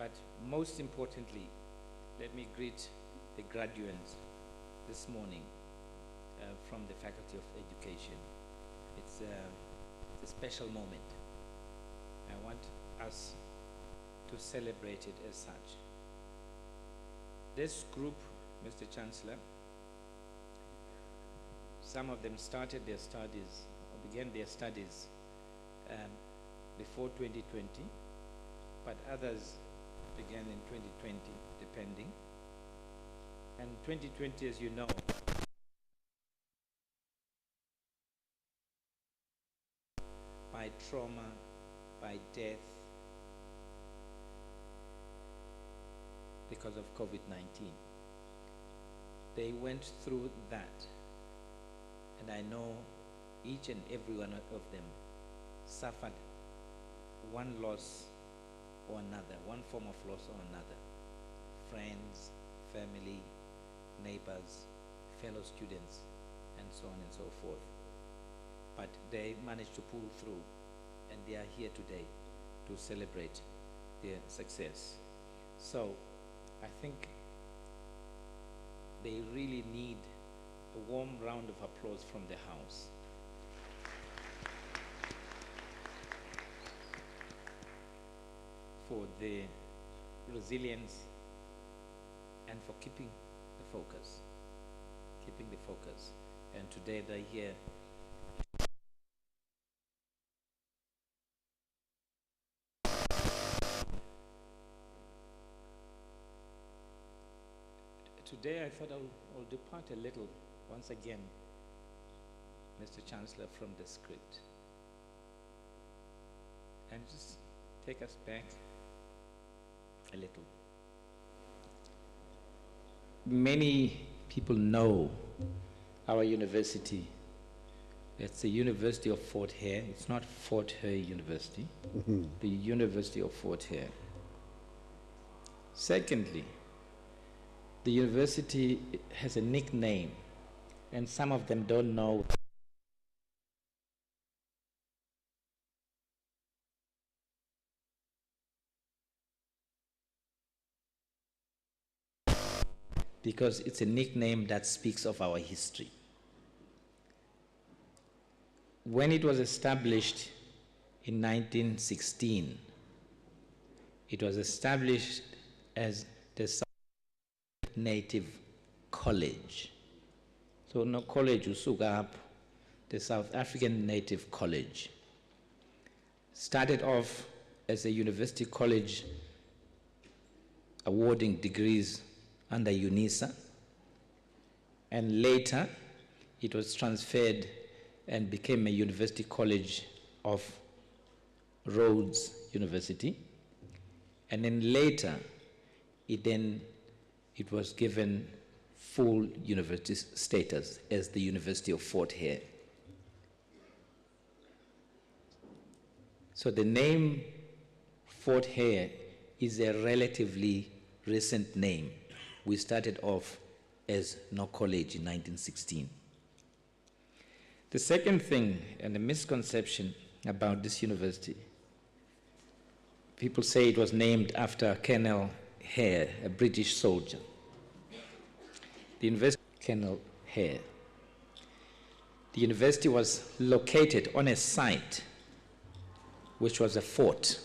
But most importantly, let me greet the graduates this morning from the Faculty of Education. It's a special moment. I want us to celebrate it as such. This group, Mr. Chancellor, some of them started their studies, or began their studies before 2020, but others began in 2020, depending. And 2020, as you know, by trauma, by death, because of COVID-19. They went through that, and I know each and every one of them suffered one loss or another, one form of loss or another. Friends, family, neighbors, fellow students, and so on and so forth. But they managed to pull through, and they are here today to celebrate their success. So I think they really need a warm round of applause from the House. For the resilience and for keeping the focus. And today they're here. Today I thought I'll depart a little, once again, Mr. Chancellor, from the script. And just take us back a little. Many people know our university. It's the University of Fort Hare. It's not Fort Hare University, the University of Fort Hare. Secondly, the university has a nickname, and some of them don't know. Because it's a nickname that speaks of our history. When it was established in 1916, it was established as the South Native College. So no college usuka up, the South African Native College. Started off as a university college awarding degrees under UNISA, and later it was transferred and became a university college of Rhodes University, and then later it was given full university status as the University of Fort Hare. So the name Fort Hare is a relatively recent name. We started off as no college in 1916. The second thing, and the misconception about this university, people say it was named after Colonel Hare, a British soldier. The university, Colonel Hare. The university was located on a site which was a fort,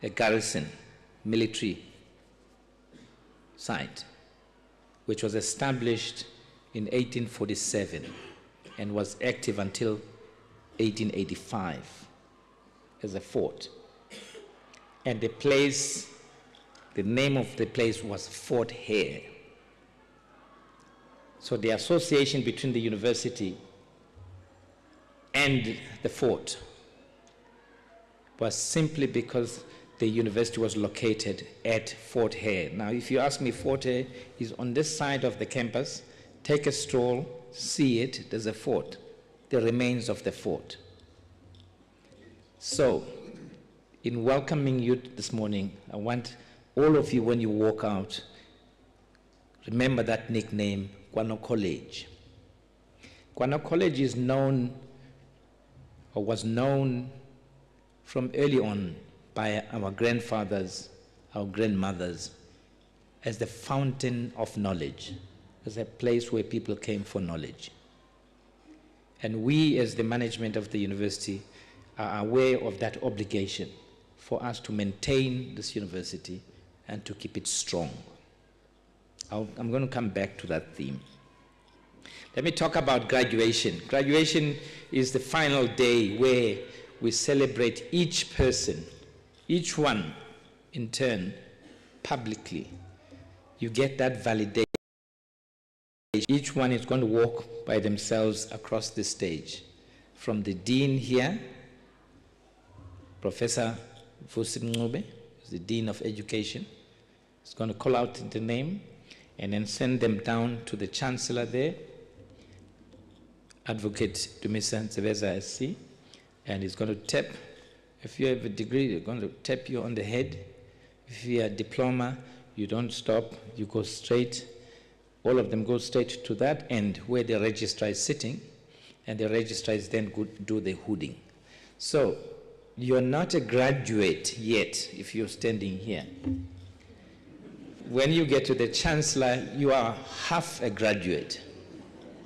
a garrison, military site, which was established in 1847 and was active until 1885 as a fort. And the name of the place was Fort Hare. So the association between the university and the fort was simply because the university was located at Fort Hare. Now, if you ask me, Fort Hare is on this side of the campus. Take a stroll, see it, there's a fort, the remains of the fort. So, in welcoming you this morning, I want all of you, when you walk out, remember that nickname, Kwano College. Kwano College is known, or was known from early on by our grandfathers our grandmothers, as the fountain of knowledge, as a place where people came for knowledge. And we, as the management of the university, are aware of that obligation for us to maintain this university and to keep it strong. I'm going to come back to that theme. Let me talk about graduation. Graduation is the final day where we celebrate each person, each one in turn, publicly. You get that validation. Each one is going to walk by themselves across the stage. From the dean here, Professor Vusi Mncube, the Dean of Education, is going to call out the name and then send them down to the Chancellor there, Advocate Dumisa Ntsebeza SC, and he's going to tap. If you have a degree, they're going to tap you on the head. If you have a diploma, you don't stop, you go straight. All of them go straight to that end where the registrar is sitting, and the registrar is then do the hooding. So, you're not a graduate yet if you're standing here. When you get to the Chancellor, you are half a graduate.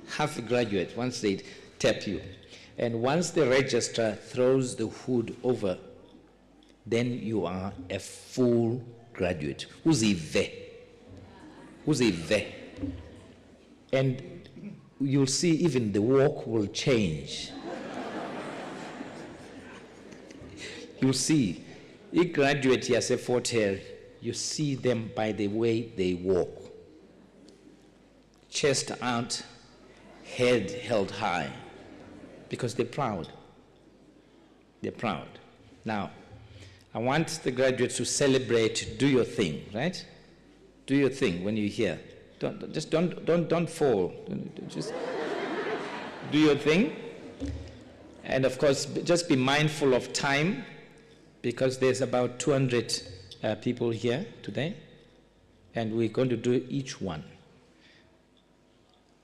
Half a graduate once they tap you. And once the registrar throws the hood over, then you are a full graduate. Uzive. Uzive. And you'll see even the walk will change. You'll see, a graduate here, say Fort Hare, you see them by the way they walk. Chest out, head held high, because they're proud. They're proud. Now, I want the graduates to celebrate, do your thing, right? Do your thing when you're here. Don't fall. Just do your thing. And of course, just be mindful of time, because there's about 200 people here today, and we're going to do each one.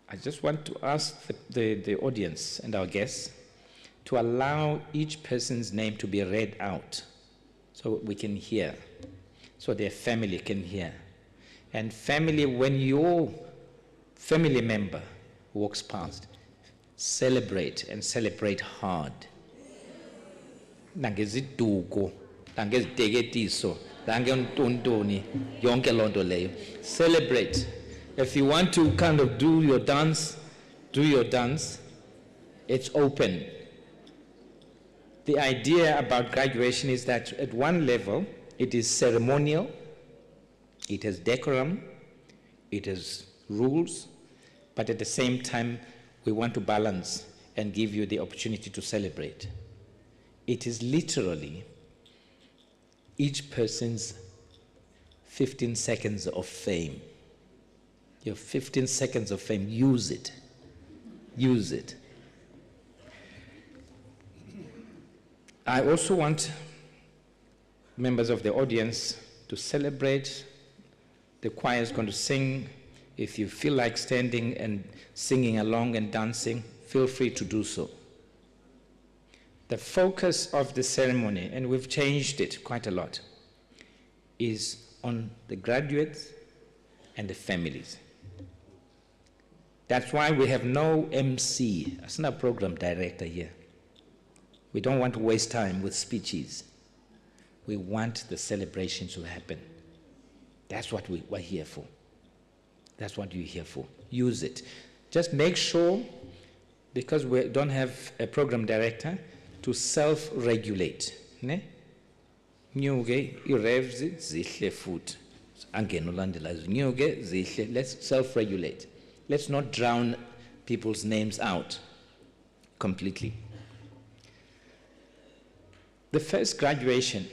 I just want to ask the audience and our guests to allow each person's name to be read out so we can hear, so their family can hear. And family, when your family member walks past, celebrate, and celebrate hard. Nangeziduko, nangeziteketeso, nangentontoni, yonke lonto leyo. Celebrate. If you want to kind of do your dance, do your dance. It's open. The idea about graduation is that at one level, it is ceremonial, it has decorum, it has rules, but at the same time, we want to balance and give you the opportunity to celebrate. It is literally each person's 15 seconds of fame. Your 15 seconds of fame, use it. Use it. I also want members of the audience to celebrate. The choir is going to sing. If you feel like standing and singing along and dancing, feel free to do so. The focus of the ceremony, and we've changed it quite a lot, is on the graduates and the families. That's why we have no MC, it's not a program director here. We don't want to waste time with speeches. We want the celebration to happen. That's what we're here for. That's what you're here for. Use it. Just make sure, because we don't have a program director, to self-regulate. Ne? Nyuke, irevs, zihle foot. Nyuke, zihle. Let's self-regulate. Let's not drown people's names out completely. The first graduation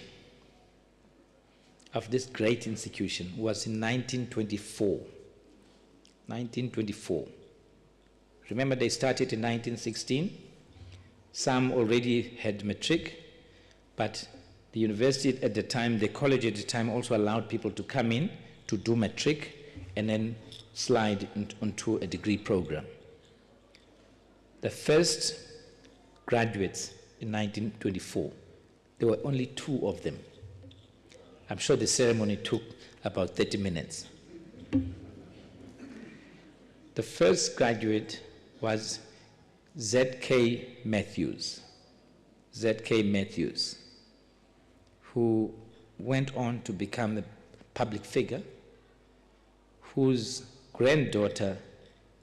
of this great institution was in 1924. 1924. Remember, they started in 1916. Some already had matric, but the university at the time, the college at the time, also allowed people to come in to do matric and then slide onto a degree program. The first graduates in 1924, there were only 2 of them. I'm sure the ceremony took about 30 minutes. The first graduate was Z.K. Matthews, who went on to become a public figure, whose granddaughter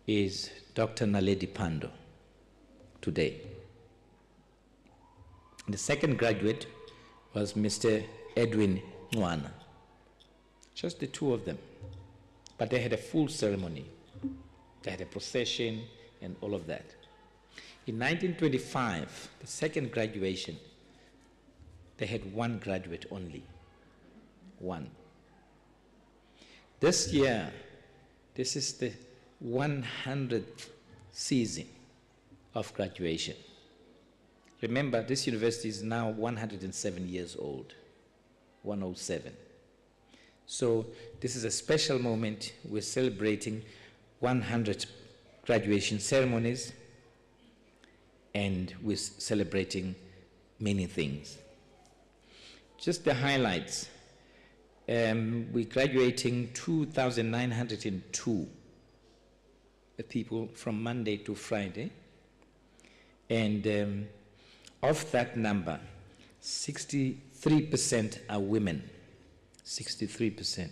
is Dr. Naledi Pandor today. The second graduate was Mr. Edwin Nwana. Just the two of them. But they had a full ceremony. They had a procession and all of that. In 1925, the second graduation, they had one graduate only. One. This year, this is the 100th season of graduation. Remember, this university is now 107 years old, 107. So this is a special moment. We're celebrating 100 graduation ceremonies, and we're celebrating many things. Just the highlights. We're graduating 2,902 people from Monday to Friday. And of that number, 63% are women. 63%.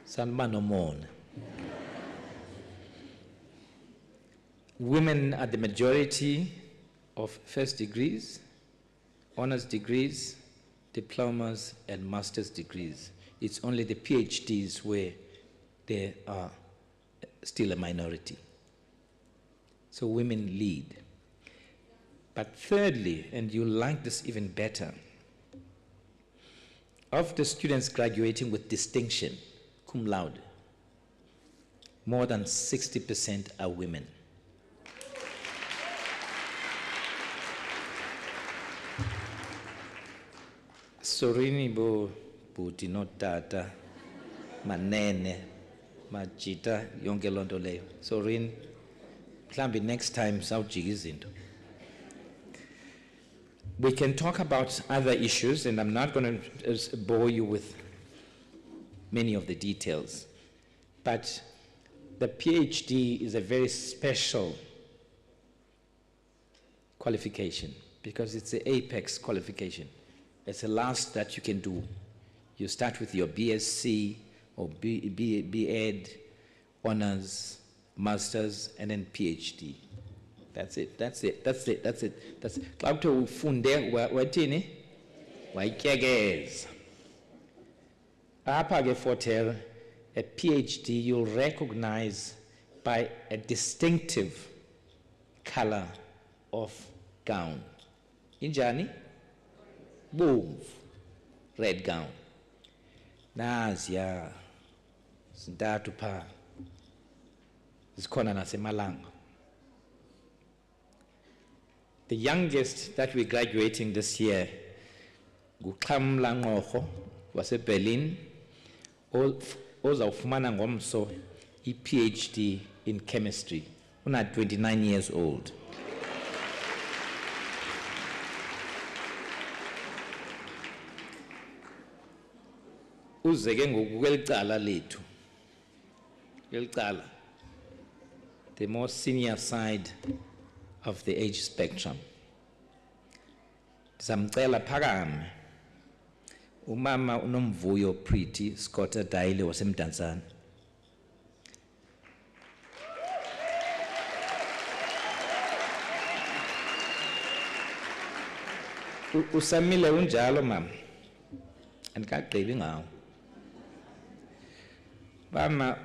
Sanmanomon. Women are the majority of first degrees, honors degrees, diplomas, and master's degrees. It's only the PhDs where they are still a minority. So women lead. But thirdly, and you'll like this even better, of the students graduating with distinction, cum laude, more than 60% are women. Sorini bo buti no tata, manene, majita, yonke lonto leyo. Sorini, mhlambi next time sawujika izinto. We can talk about other issues, and I'm not going to bore you with many of the details. But the PhD is a very special qualification because it's the apex qualification. It's the last that you can do. You start with your BSc or B.Ed, honors, masters, and then PhD. That's it. Xa kuthiwa ufunde wathini? Wayityekeza. Apha ke Fortel, a PhD you'll recognize by a distinctive color of gown. Injani? Boom. Red gown. Naziya. Zintathu pha. Zikhona nasemalanga. The youngest that we're graduating this year, nguXhamla Nqorho waseBerlin, ozawufumana ngomso i-PhD in chemistry. Una 29 years old. Uzeke ngokwelicala lethu. Kwelicala. The more senior side of the age spectrum. Ndizamcela phakame umama unomvuyo Pretty Scotta Daile wasemdantsane. Usamile unjalo mama. Andikagqibi ngawo. Mama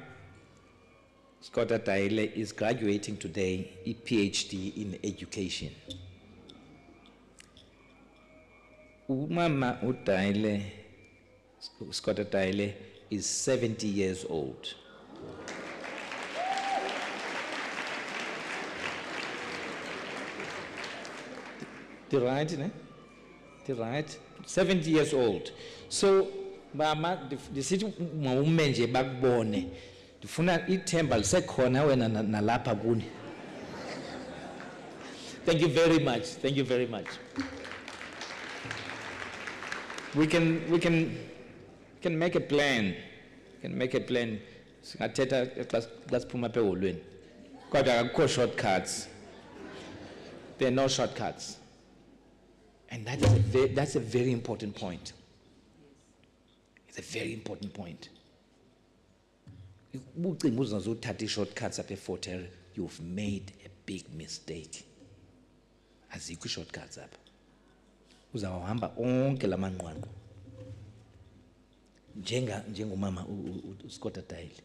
Scotta Daile is graduating today, a PhD in education. Umama uDaile, Scotta Daile, is 70 years old. The right, ne? The right, 70 years old. So, mama, the city mawumenje bakubone. Ndifuna ithemba lisekhona wena nalapha kuni. Thank you very much. Thank you very much. We can make a plan. We can make a plan. Let's put my pay. Got shortcuts. There are no shortcuts. And that's a very important point. It's a very important point. Shortcuts at Fort Hare, you've made a big mistake. Azikho shortcuts up. Uzawahamba onke lamanqwanqwa. Njengomama uScott Atile.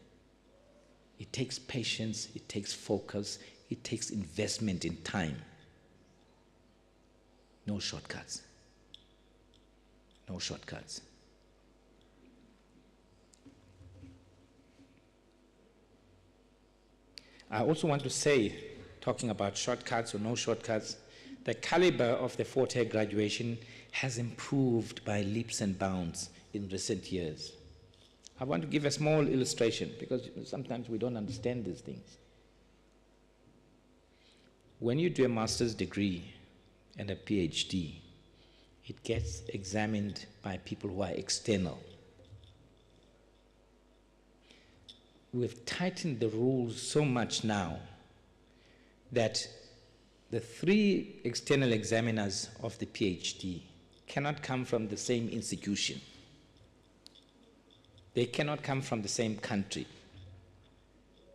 It takes patience, it takes focus, it takes investment in time. No shortcuts. No shortcuts. I also want to say, talking about shortcuts or no shortcuts, the caliber of the Fort Hare graduation has improved by leaps and bounds in recent years. I want to give a small illustration because sometimes we don't understand these things. When you do a master's degree and a PhD, it gets examined by people who are external. We've tightened the rules so much now that the 3 external examiners of the PhD cannot come from the same institution. They cannot come from the same country.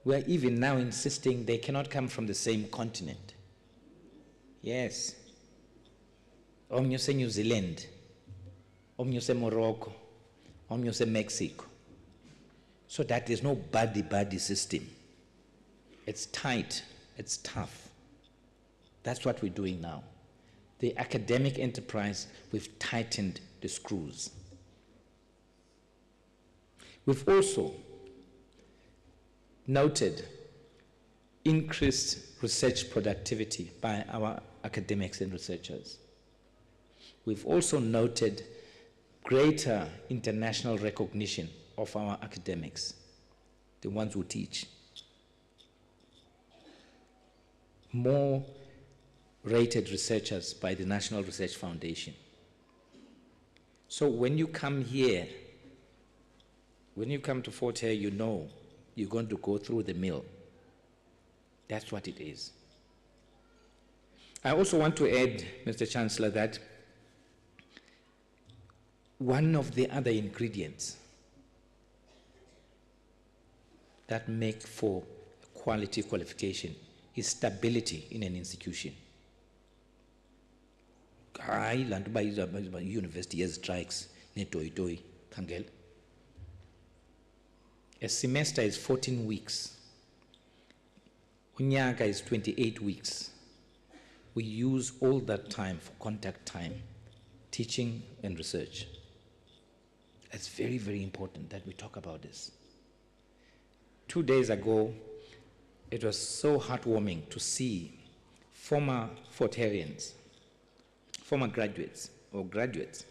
We are even now insisting they cannot come from the same continent. Yes. Omnye use New Zealand, omnye use Morocco, omnye use Mexico. So that there's no buddy-buddy system. It's tight, it's tough. That's what we're doing now. The academic enterprise, we've tightened the screws. We've also noted increased research productivity by our academics and researchers. We've also noted greater international recognition of our academics, the ones who teach. More rated researchers by the National Research Foundation. So when you come here, when you come to Fort Hare, you know you're going to go through the mill. That's what it is. I also want to add, Mr. Chancellor, that one of the other ingredients that make for quality qualification is stability in an institution. University has strikes, netoi kangel. A semester is 14 weeks. Unyaka is 28 weeks. We use all that time for contact time, teaching and research. It's very, very important that we talk about this. 2 days ago, it was so heartwarming to see former Fort Hareans, former graduates or graduates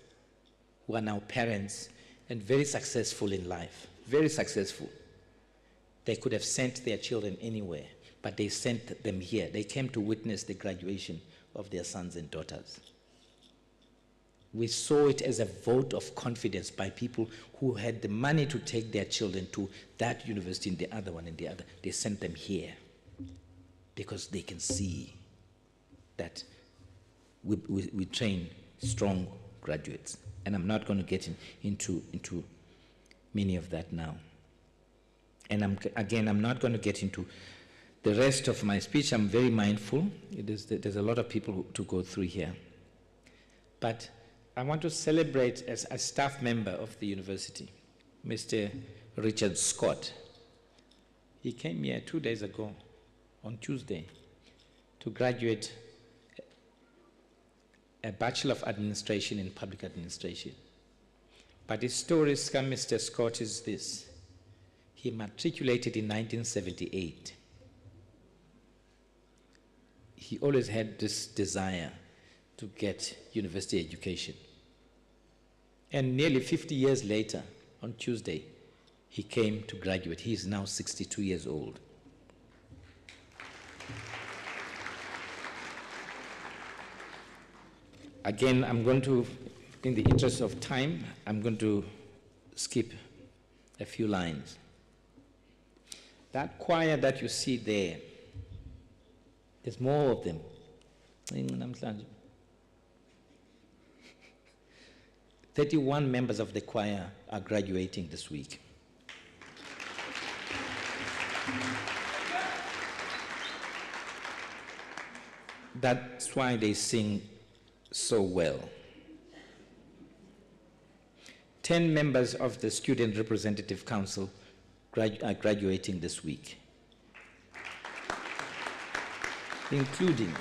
who are now parents and very successful in life, very successful. They could have sent their children anywhere, but they sent them here. They came to witness the graduation of their sons and daughters. We saw it as a vote of confidence by people who had the money to take their children to that university and the other one and the other. They sent them here because they can see that we train strong graduates. And I'm not going to get into many of that now. And I'm not going to get into the rest of my speech. I'm very mindful. There's a lot of people to go through here. But I want to celebrate as a staff member of the university, Mr. Richard Scott. He came here 2 days ago, on Tuesday, to graduate a Bachelor of Administration in Public Administration. But his story, Mr. Scott, is this. He matriculated in 1978. He always had this desire to get university education. And nearly 50 years later, on Tuesday, he came to graduate. He is now 62 years old. Again, I'm going to, in the interest of time, I'm going to skip a few lines. That choir that you see there, there's more of them. 31 members of the choir are graduating this week. That's why they sing so well. 10 members of the Student Representative Council are graduating this week, including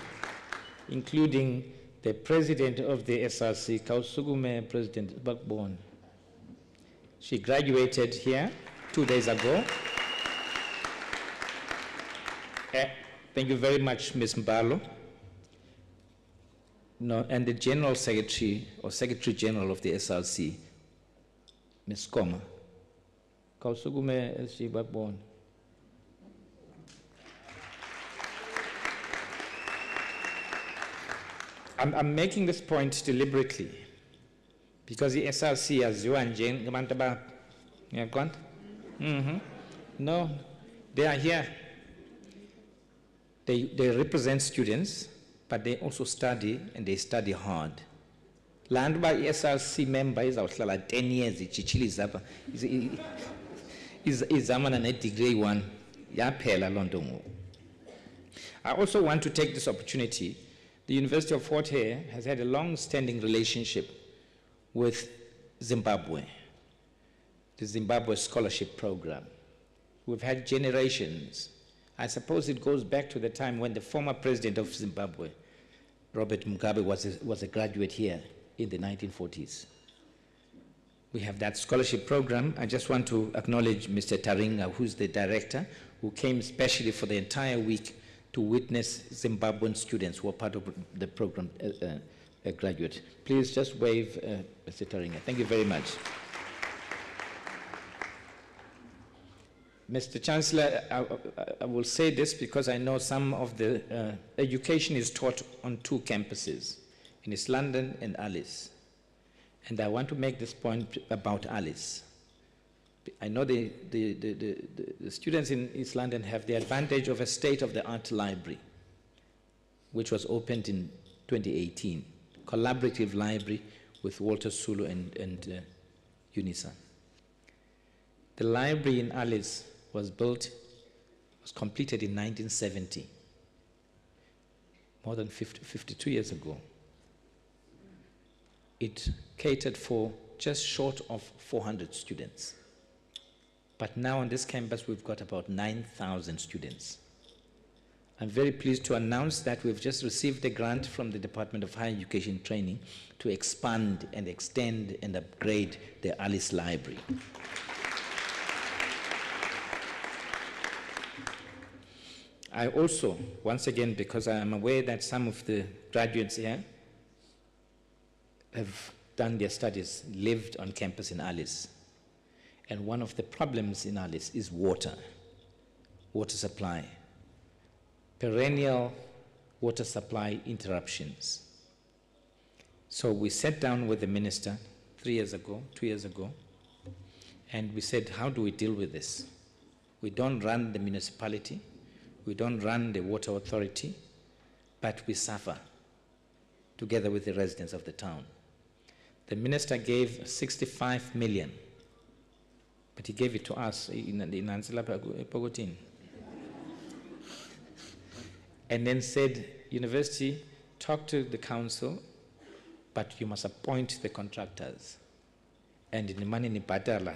the president of the SRC, Kausugume President Bakbon. She graduated here 2 days ago. Thank you very much, Ms. Mbalo. No, and the General Secretary or Secretary General of the SRC, Ms. Koma. Kausugume SG Bakbon. I'm making this point deliberately because the SRC, as you and Jane, no, they are here. They represent students, but they also study, and they study hard. Land by SRC member is 10 years, is a degree one. I also want to take this opportunity. The University of Hare has had a long-standing relationship with Zimbabwe, the Zimbabwe Scholarship Program. We've had generations. I suppose it goes back to the time when the former president of Zimbabwe, Robert Mugabe, was a graduate here in the 1940s. We have that scholarship program. I just want to acknowledge Mr. Taringa, who's the director, who came especially for the entire week to witness Zimbabwean students who are part of the program, a graduate. Please just wave, Mr. Taringa. Thank you very much. Mr. Chancellor, I will say this because I know some of the education is taught on 2 campuses, in East London and Alice. And I want to make this point about Alice. I know the students in East London have the advantage of a state-of-the-art library, which was opened in 2018, collaborative library with Walter Sulu and UNISA. The library in Alice was completed in 1970, more than 52 years ago. It catered for just short of 400 students. But now on this campus, we've got about 9,000 students. I'm very pleased to announce that we've just received a grant from the Department of Higher Education and Training to expand and extend and upgrade the Alice Library. I also, once again, because I am aware that some of the graduates here have done their studies, lived on campus in Alice. And one of the problems in Alice is water supply, perennial water supply interruptions. So we sat down with the minister 2 years ago, and we said, how do we deal with this? We don't run the municipality, we don't run the water authority, but we suffer together with the residents of the town. The minister gave 65 million, but he gave it to us in Ansela Pogotin. And then said, university, talk to the council, but you must appoint the contractors. And in the money in Patala,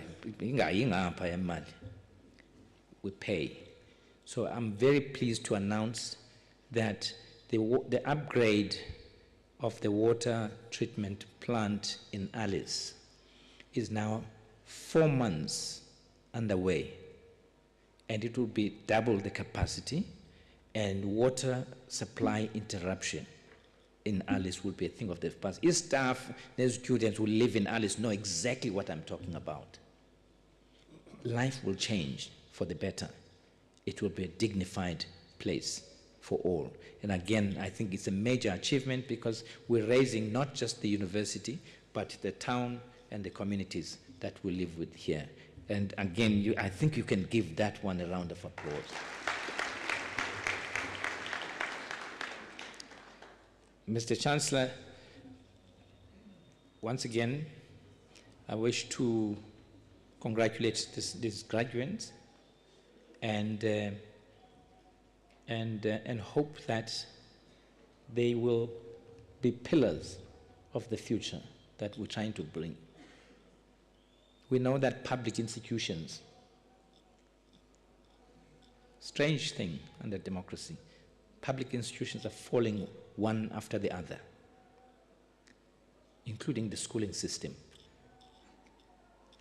we pay. So I'm very pleased to announce that the upgrade of the water treatment plant in Alice is now 4 months underway, and it will be double the capacity, and water supply interruption in Alice will be a thing of the past. His staff, the students who live in Alice know exactly what I'm talking about. Life will change for the better. It will be a dignified place for all. And again, I think it's a major achievement because we're raising not just the university, but the town and the communities that we live with here. And again, I think you can give that one a round of applause. Mr. Chancellor, once again, I wish to congratulate these graduates and hope that they will be pillars of the future that we're trying to bring. We know that public institutions, strange thing under democracy, public institutions are falling one after the other, including the schooling system.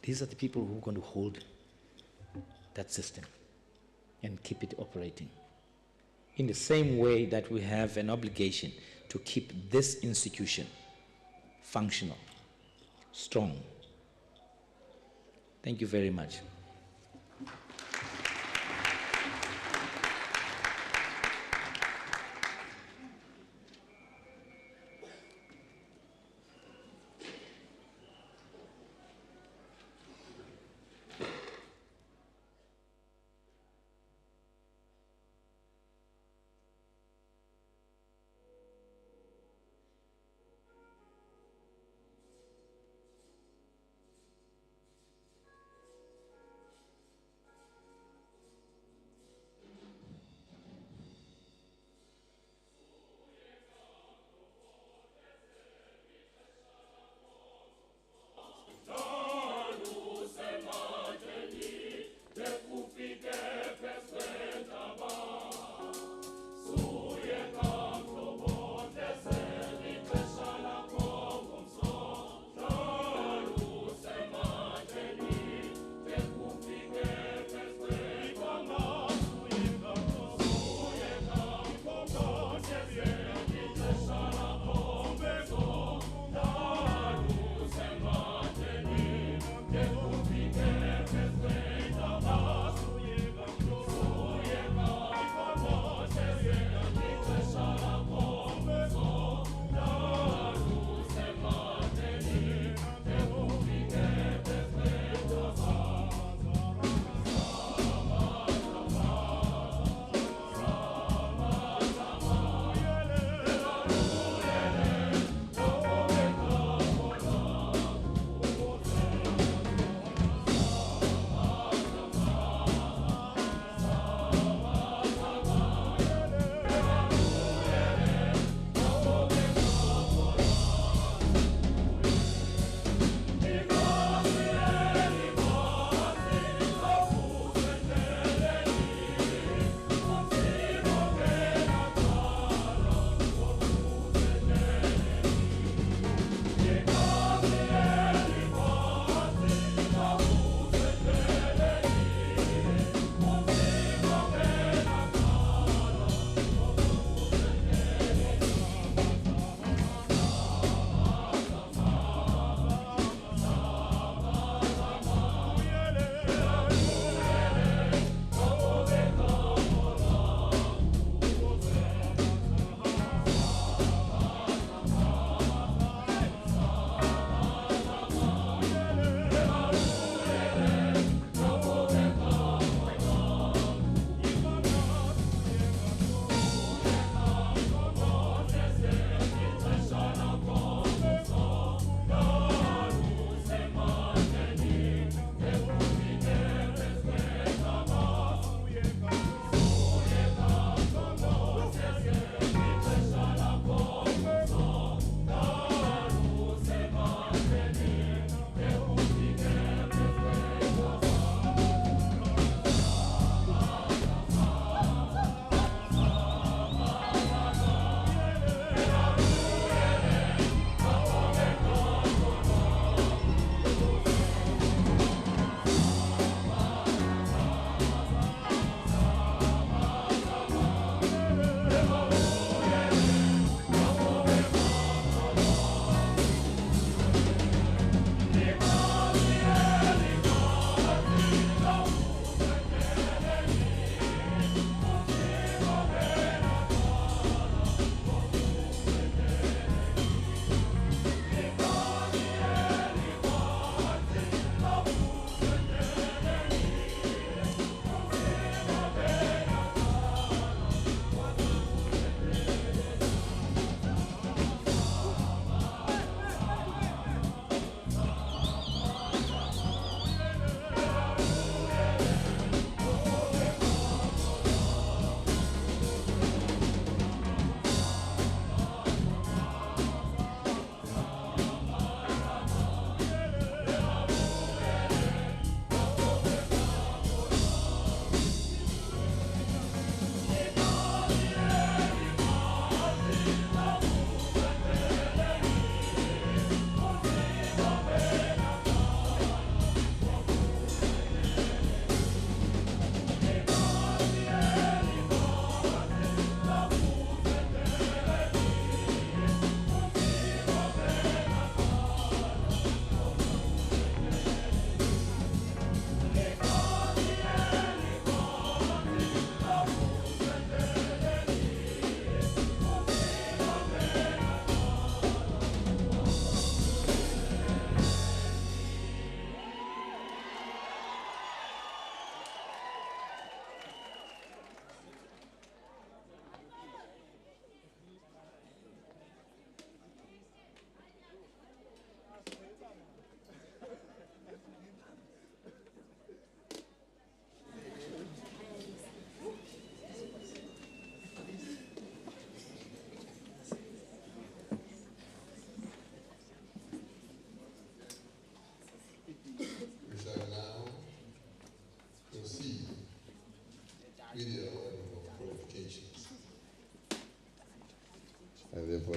These are the people who are going to hold that system and keep it operating. In the same way that we have an obligation to keep this institution functional, strong. Thank you very much.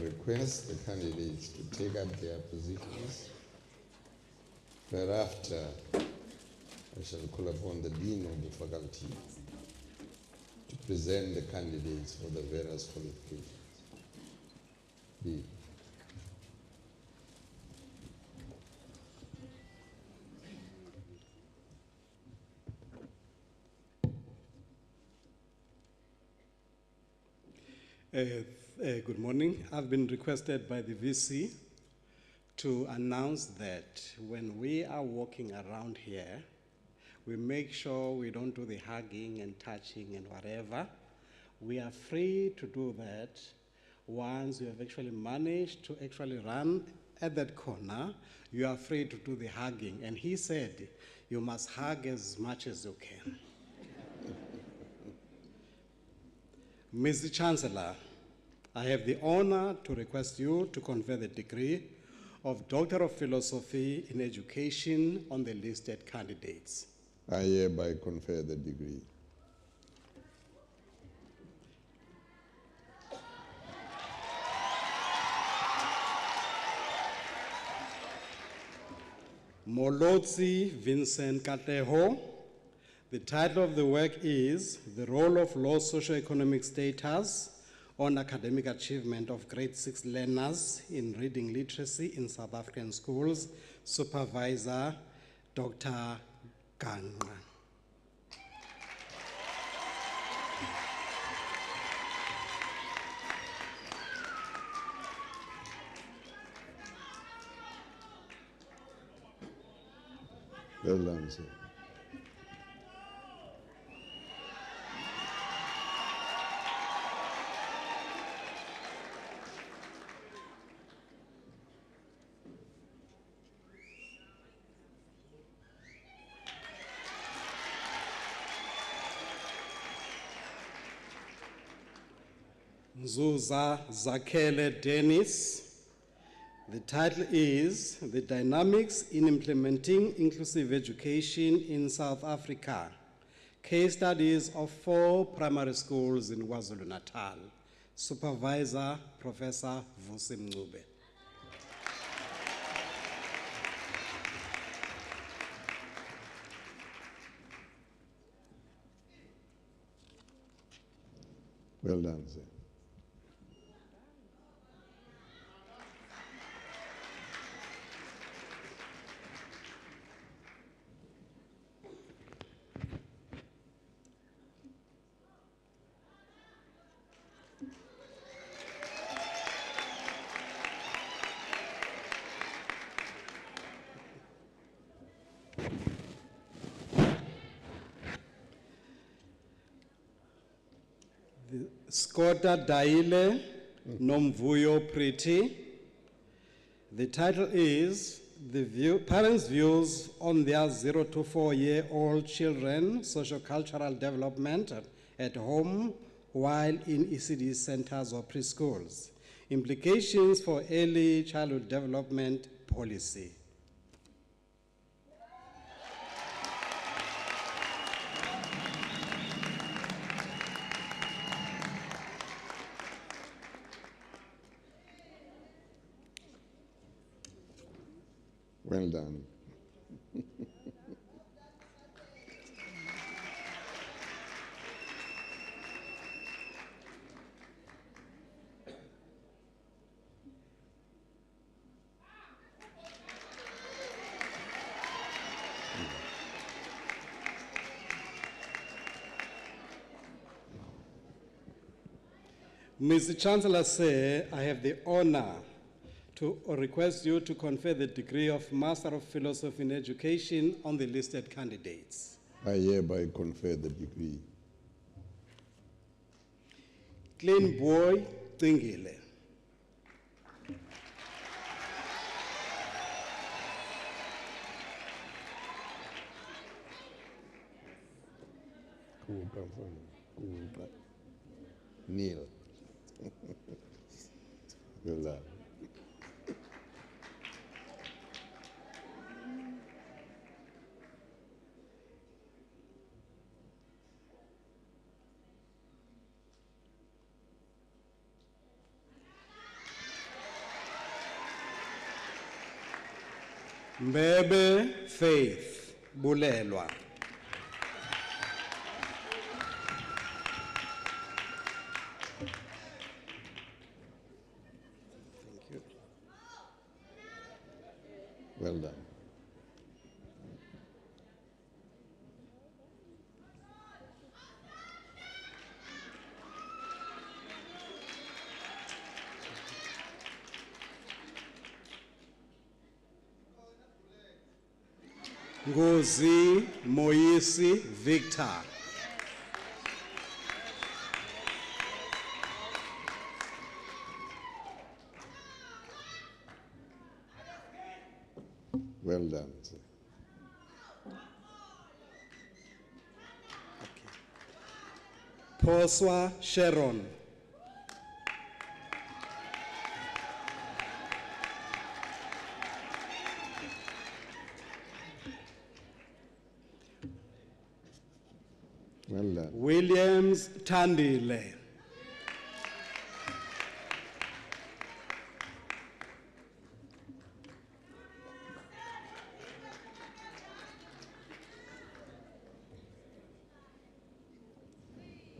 request the candidates to take up their positions. Thereafter, I shall call upon the Dean of the Faculty to present the candidates for the various qualifications. Dean. Good morning. I've been requested by the VC to announce that when we are walking around here, we make sure we don't do the hugging and touching and whatever. We are free to do that once you have actually managed to actually run at that corner. You are free to do the hugging. And he said, you must hug as much as you can. Mr. Chancellor, I have the honor to request you to confer the degree of Doctor of Philosophy in Education on the listed candidates. I hereby confer the degree. Molotsi Vincent Kateho. The title of the work is The Role of Low Socioeconomic Status on Academic Achievement of Grade 6 Learners in Reading Literacy in South African Schools, Supervisor Dr. Ganga. Well done, sir. Zuza Zakele Dennis. The title is The Dynamics in Implementing Inclusive Education in South Africa. Case studies of 4 primary schools in KwaZulu-Natal. Supervisor, Professor Vusi Mncube. Well done, sir. Skota Daile Nomvuyo Priti. The title is Parents' Views on Their 0 to 4-year-old Children, Socio-Cultural Development at Home while in ECD centers or preschools. Implications for Early Childhood Development Policy. Well done. Mr. Chancellor, sir, I have the honor to request you to confer the degree of Master of Philosophy in Education on the listed candidates. I hereby confer the degree. Clean Boy Tingile. Neil. Well done. Mbebe Faith Bulelwa. Thank you. Well done. Ngozi Moyisi Victor. Well done, sir. Poswa Sharon. Well done. Williams Tandile.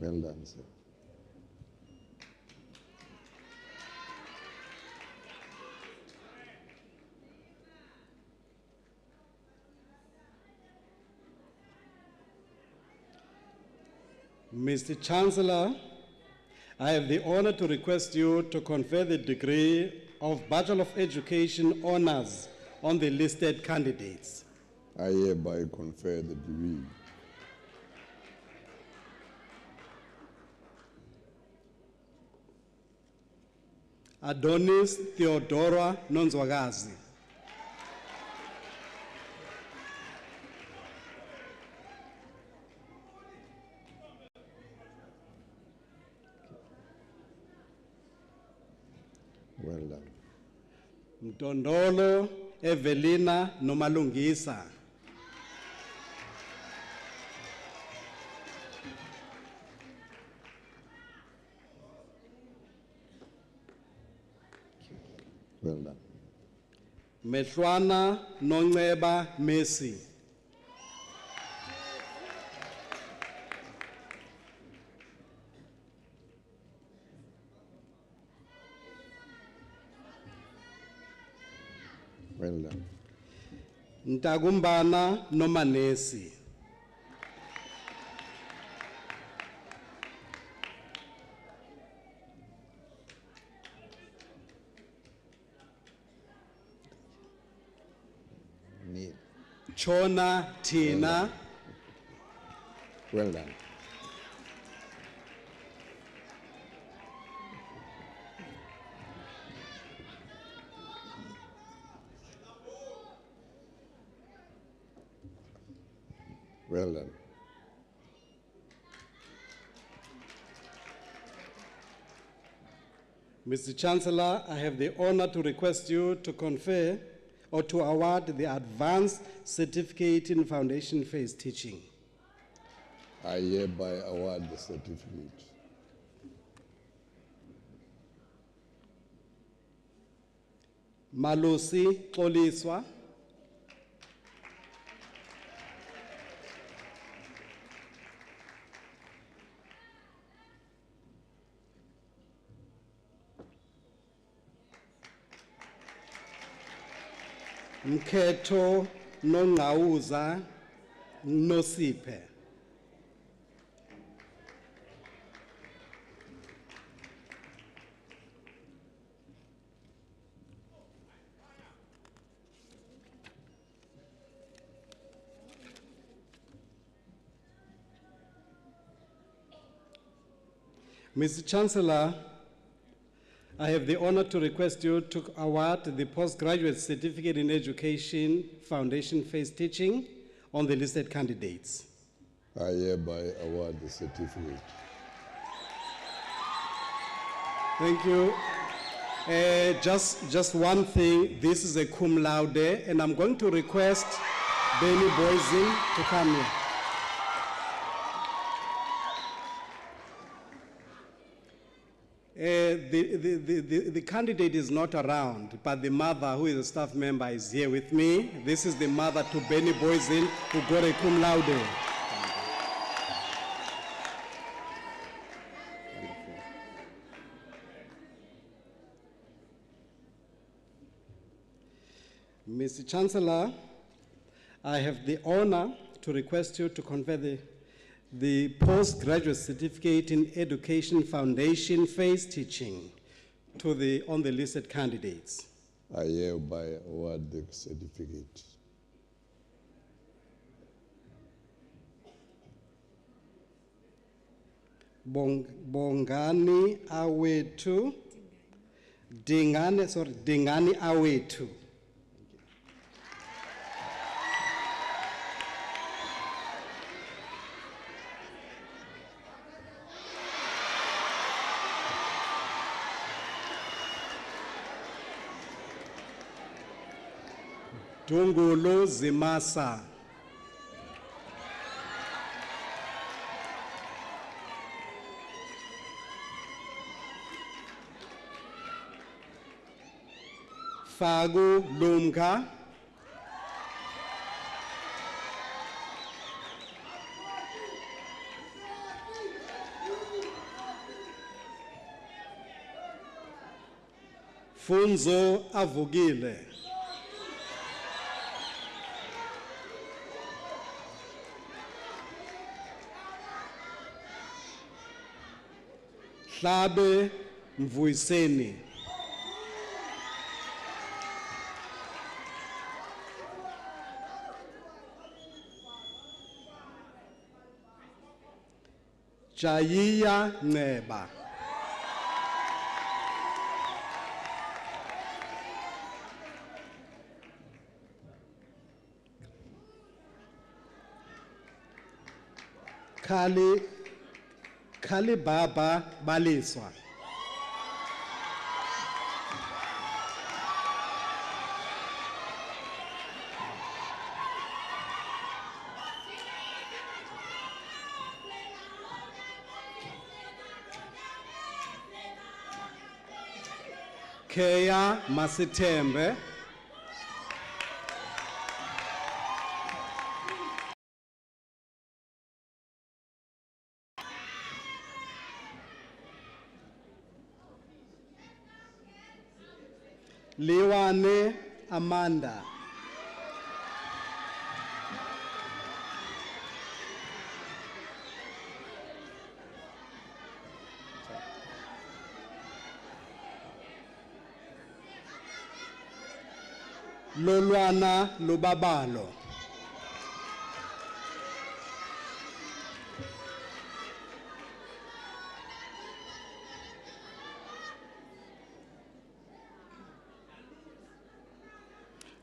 Well done, sir. Mr. Chancellor, I have the honor to request you to confer the degree of Bachelor of Education honors on the listed candidates. I hereby confer the degree. Adonis Theodora Nonzwagazi. Well done. Mtondolo Evelina Nomalungisa. Well done. Mehlwana Nongeba Messi. Well done. Ntagumbana Nomanesi. Neat. Chona Tina. Well done. Well done. Mr. Chancellor, I have the honor to request you to confer or to award the Advanced Certificate in Foundation Phase Teaching. I hereby award the certificate. Malusi Xoliswa. Mkhetho Nongauza Nosiphe. Mr. Chancellor, I have the honor to request you to award the Postgraduate Certificate in Education Foundation Phase Teaching on the listed candidates. I hereby award the certificate. Thank you. Just one thing, this is a cum laude, and I'm going to request Benny Boyzin to come here. the candidate is not around, but the mother, who is a staff member, is here with me. This is the mother to Benny Boyzin, who got a cum laude. Mr. Chancellor, I have the honor to request you to confer the postgraduate certificate in Education Foundation phase teaching on the listed candidates. I hereby award the certificate. Bongani Awetu, Dingani Awetu. Dungulu Zimasa. Fagu Lumka. Funzo Avugile. Hlabe Mvuiseni. Jayiya Neba. Kali Baba Baliswa. Kea Masitembe. Liwane Amanda. Lolwana Lubabalo.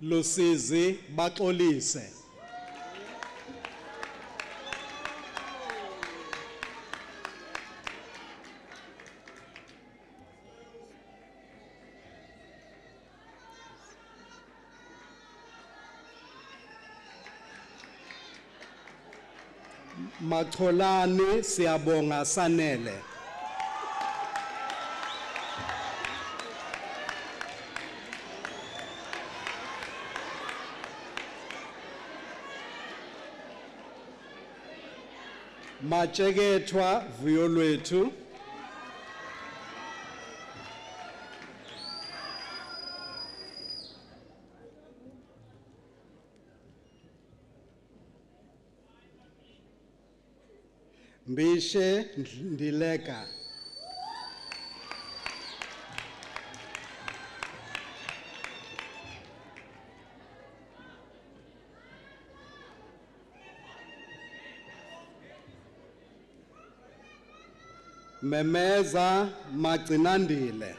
Lusizi Baxolise. Macholani Siyabonga Sanele. Machekethwa Vuyolwethu. Mbishe Ndileka. Memeza Magcinandile.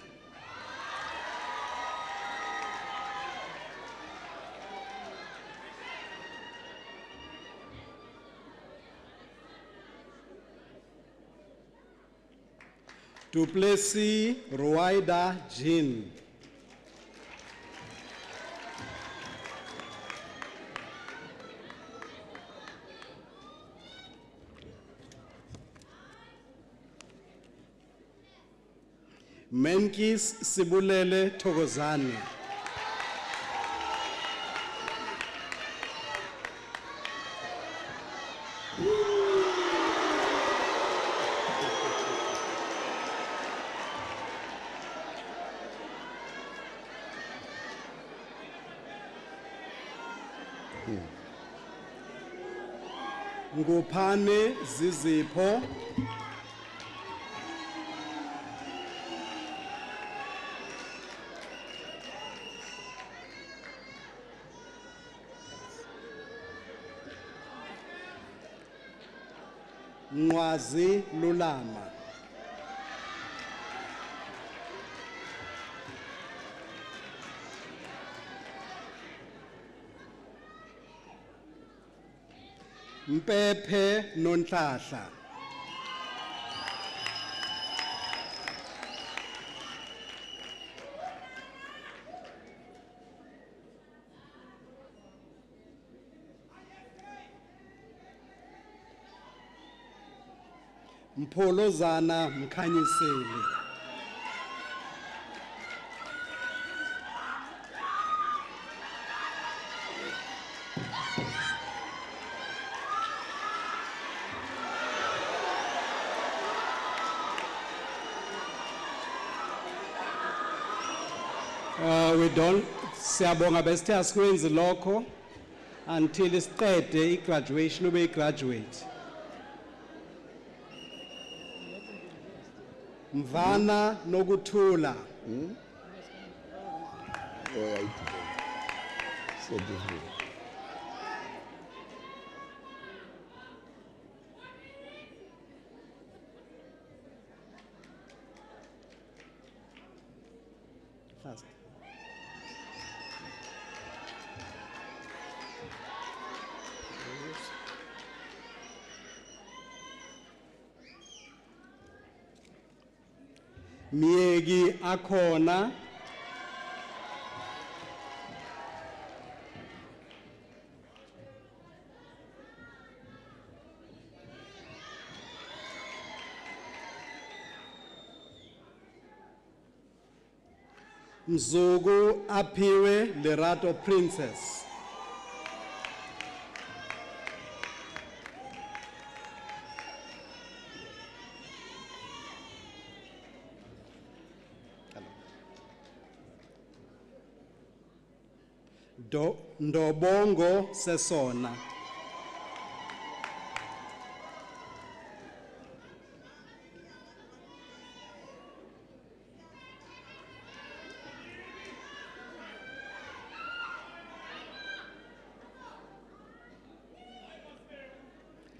Duplessis Ruwaida Jean. Menkis Sibulele Thokozane. Nguphane Zizipho. Ngwazi Lulama. Mpepe Nonhlahla. Mpolozana Mkhanyiseli. We don't siyabonga besithe asikwenzi lokho until isiqede igraduation ube graduate. Mvana Nokuthula. Oh, yeah, so different. Fast. Miegi Akona. Mzugu Aphiwe Lerato Princess. Ndobongo Sesona.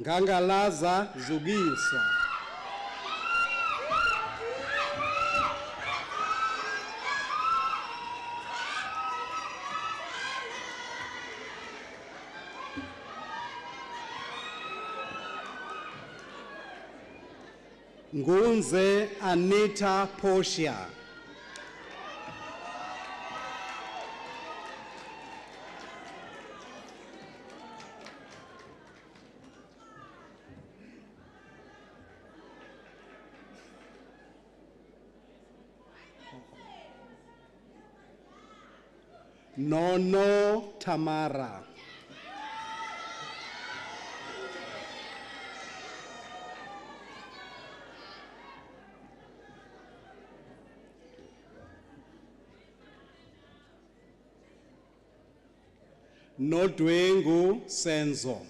Ngangalaza Zugisa. Ngunze Anita Portia. Nono Tamara. Nodwengu Senzo.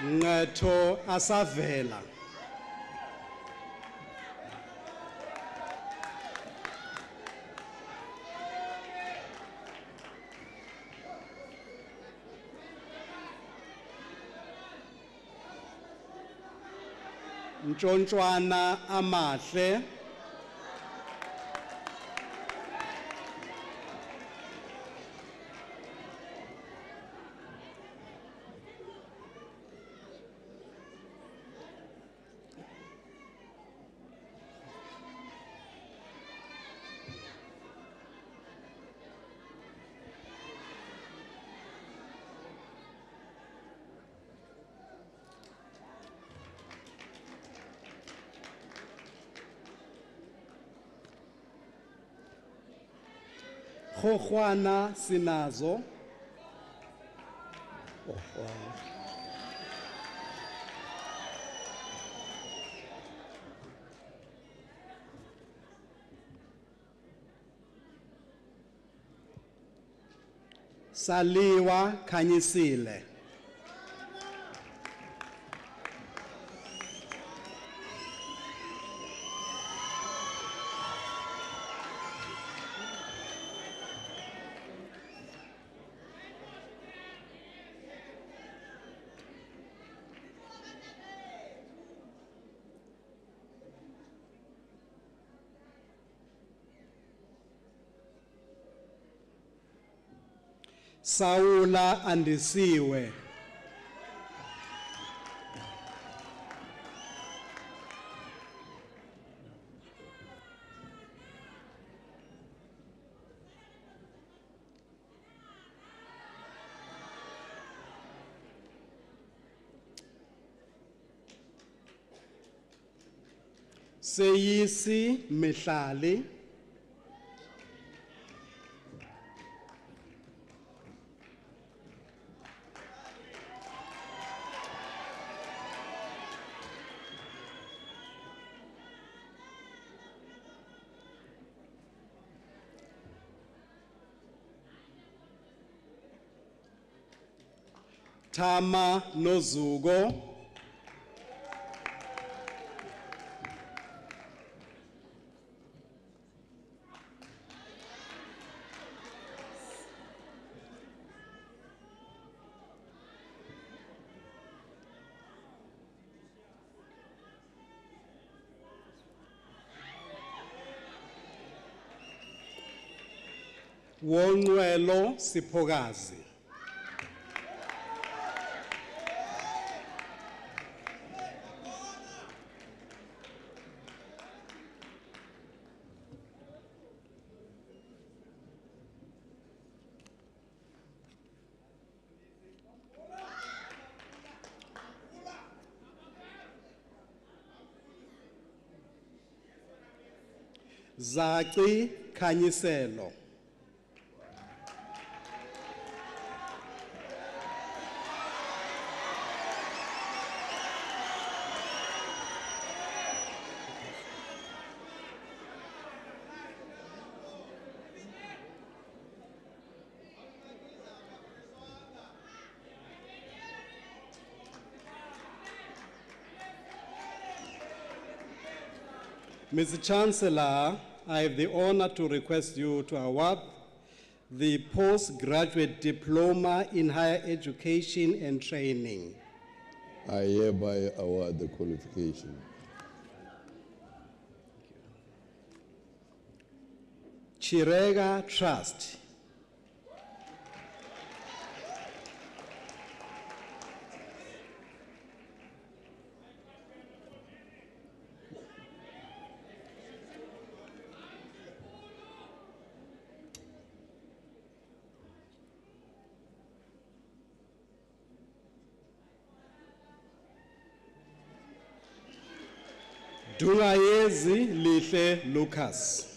Nqetho Asavela. Ntshontshwana Amahle. Khokhwana sinazo. Saliwa Khanyisile. Saula Andisiwe. Seyisi Mihlali. Tama Nozugo. Wonwelo Sipogazi. Zaki Khanyiselo. Mr. Chancellor, I have the honor to request you to award the Postgraduate Diploma in Higher Education and Training. I hereby award the qualification. Chirega Trust. Dungayezi Lihle Lucas.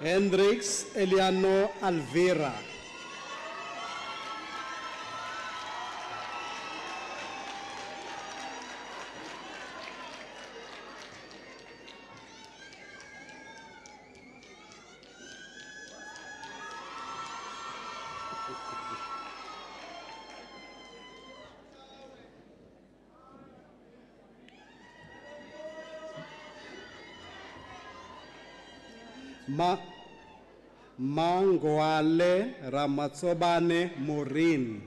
Hendrix Eliano Alvera. Mangwale Ramatsobane Morin.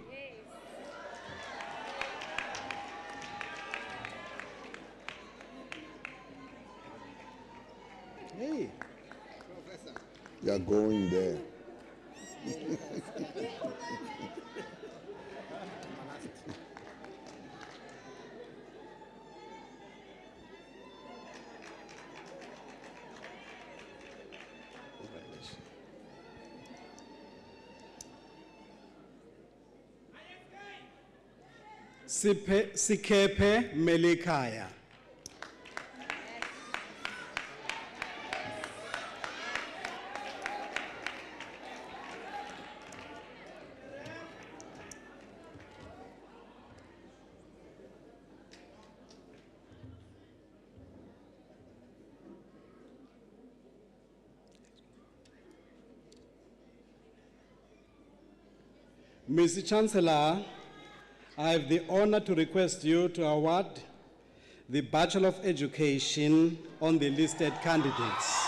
Hey. Professor. You are going there. Sikephe Melikaya. Mr. Chancellor, I have the honor to request you to award the Bachelor of Education on the listed candidates.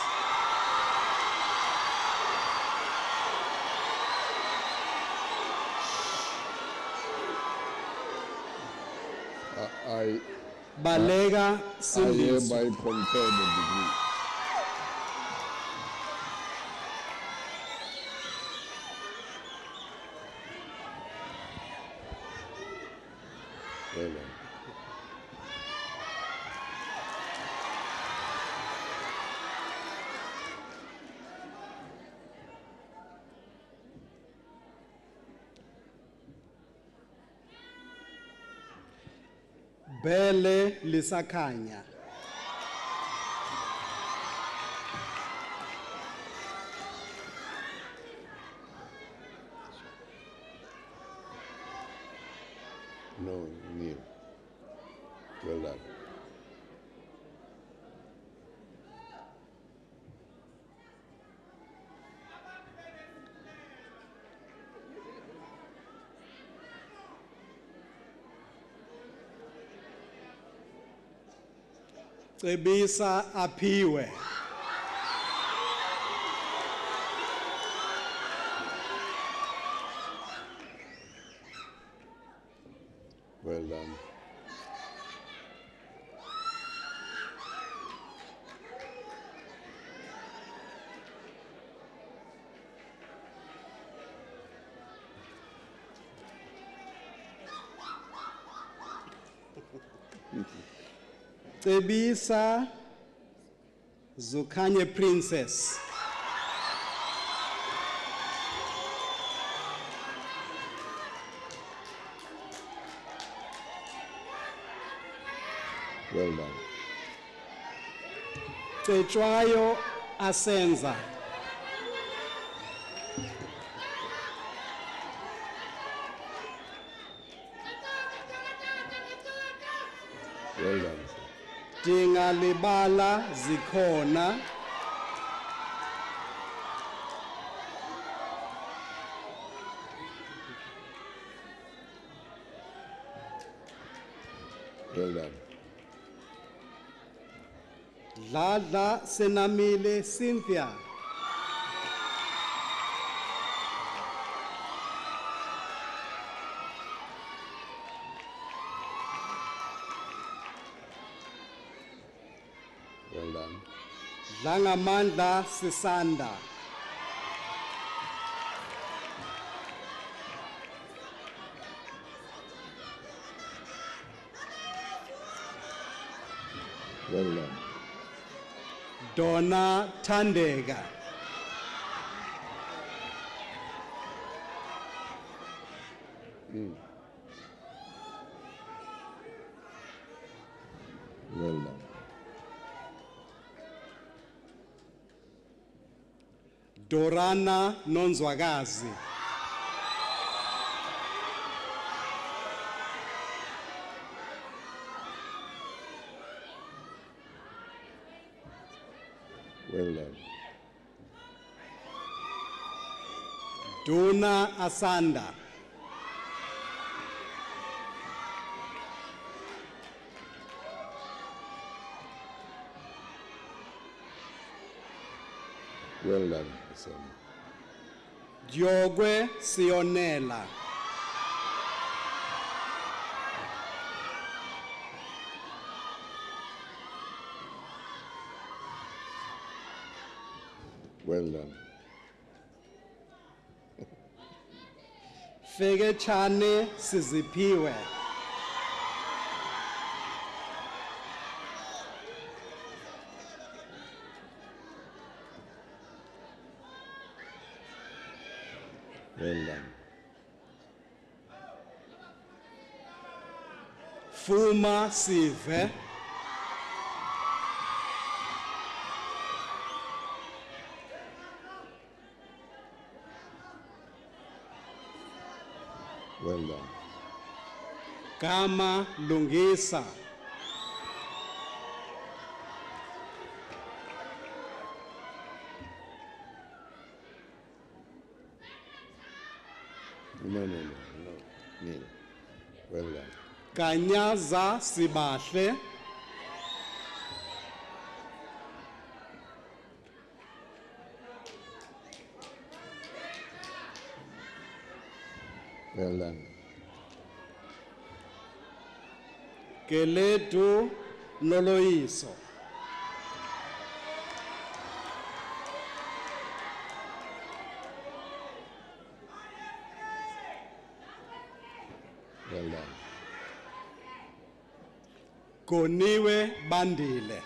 I Balega Simbiso. hereby confer the degree. Well done. Bele Lisakanya. No, Neil. Well done. Cebisa Apiwe. Well done. Cebisa Zukanye Princess. Well done. Cetshwayo Asenza. Well done. Dingalibala Zikhona. Well done. Dladla Senamile Cynthia. Well done. Dlangamandla Sisanda. Well done. Donna Tandega. Well done. Dorana Nonzwagazi. Well done. Duna Asanda. Well done, son. Diogwe Sionela. Well done. Feketshane Siziphiwe. Well done. Fuma Sive. Well done. Gama Lungisa. No. Kneel. Well done. Kanyaza Sibahle. Well done. Keledu Noloiso. Well done. Goniwe Bandile.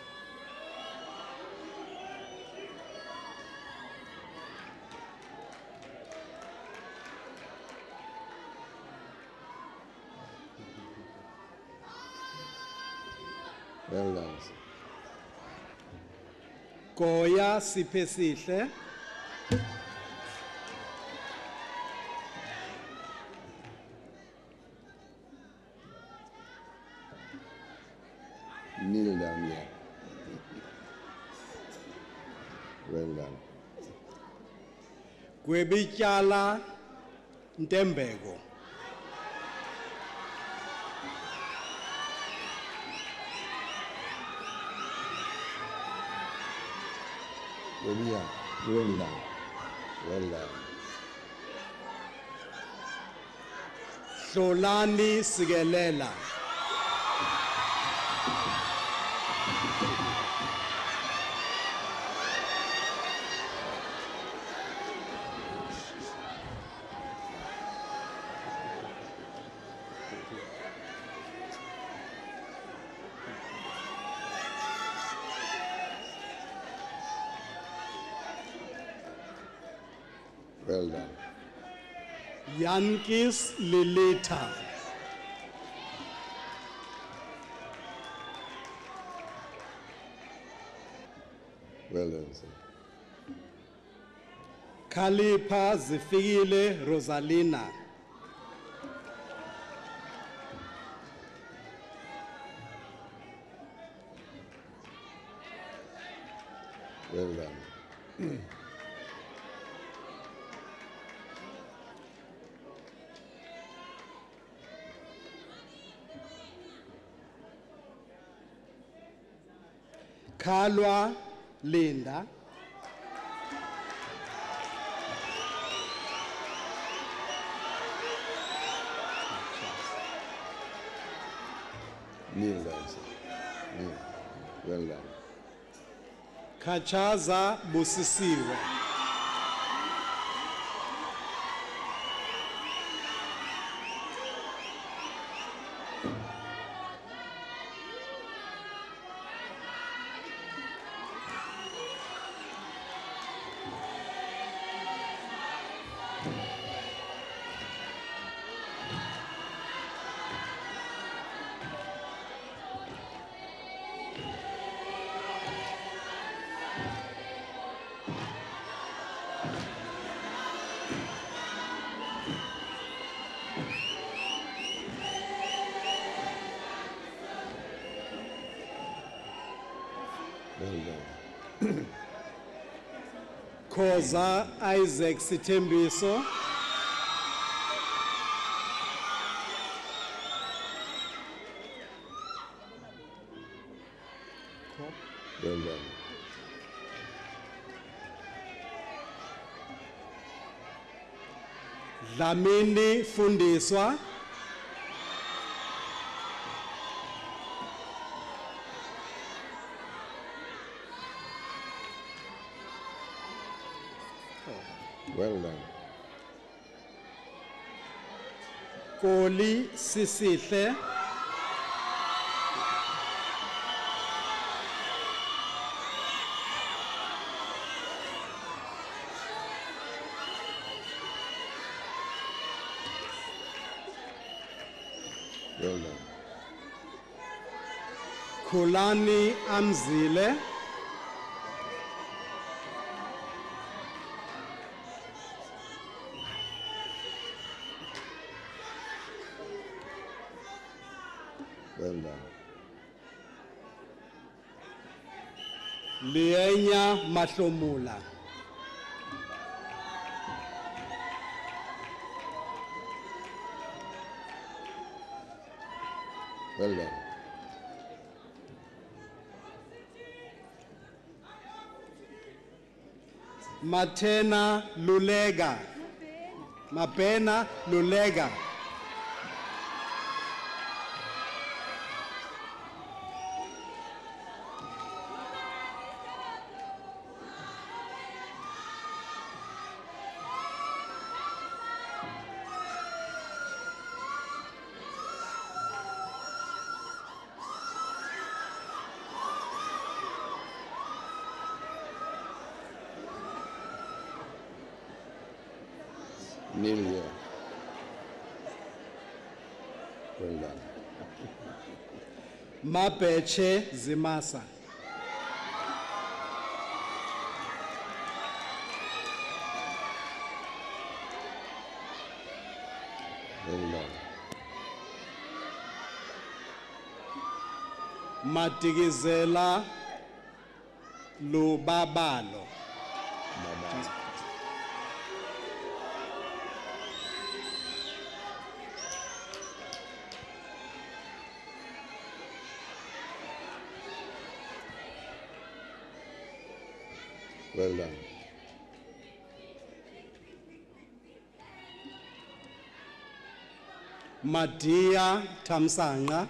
Well done. Sir. Goya Sipesihle. Kneel down here. Well done. Gwebityala Ntembeko. Well done. Well done. Well done. Hlolani Sikelela. Well done. Yankis Lilita. Well done, sir. Khalipa Zifikile Rosalina. Well done. Khalwa Linda. Kneel down, sir. Kneel. Well done. Kachaza Busisiwe. Well done. Khoza Isaac Sitembiso. Well done. Dlamini Fundiswa. Well done. Koli Sisihle, Well done. Kulani Amzile, Well done. Lienya Mahlomula, Well done. Matena Lulega, Mapena Lulega, Neil. Well done. Mabeche Zimasa, Well done. Matigizela Lubabalo, Bye-bye. Well done. Madia Tamsanga,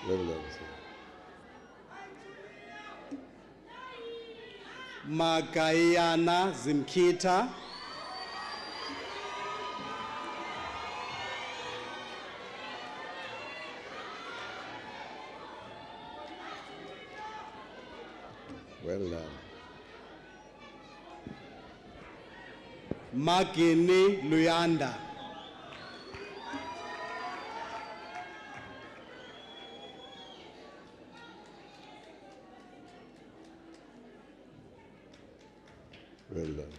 Well done, sir. Magayana Zimkita, Well done. Magini Luyanda, Well done.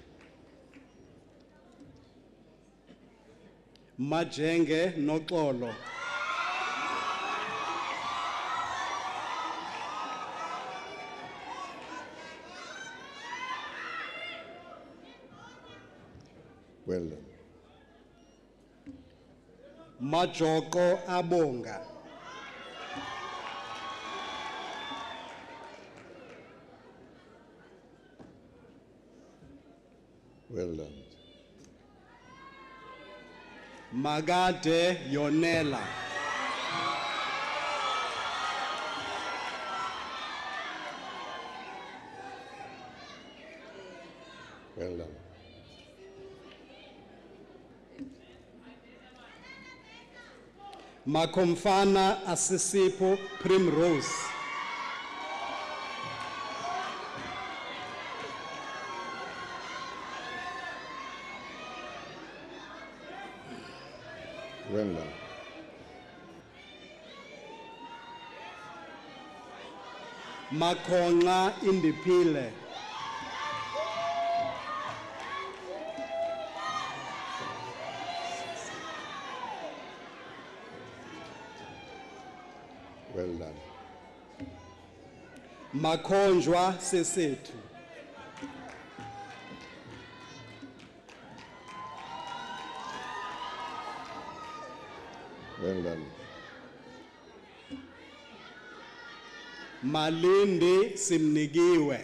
Majenge Noxolo, Well done. Majoko Abonga, Well done. Magade Yonela, Well done. Makomfana Asisipo Primrose, Well done. Makonga Indipile, Well done. Makonjwa Sesetu, Well done. Malindi Simnigiwe,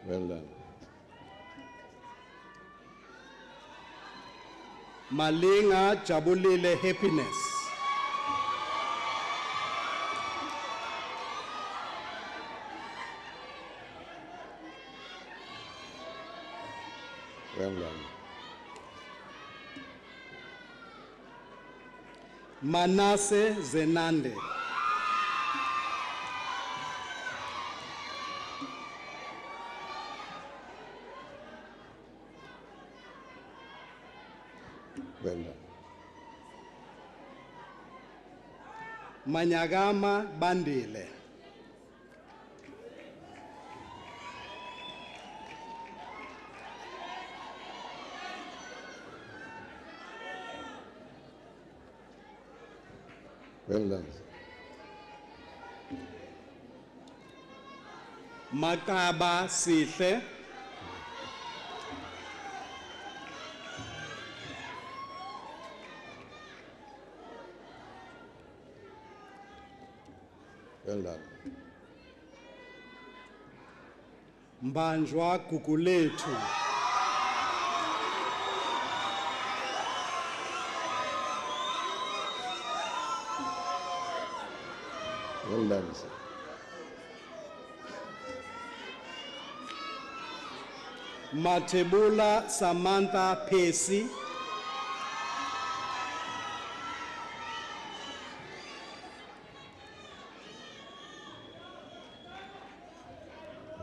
Well done. Malinga Jabulile Happiness. Well done. Manase Zenande. Well done. Manyagama Bandile. Well done. Makaba Sihle. Well done. Mbanjwa Kukuletu. Well done, sir. Matebula Samantha Pesi.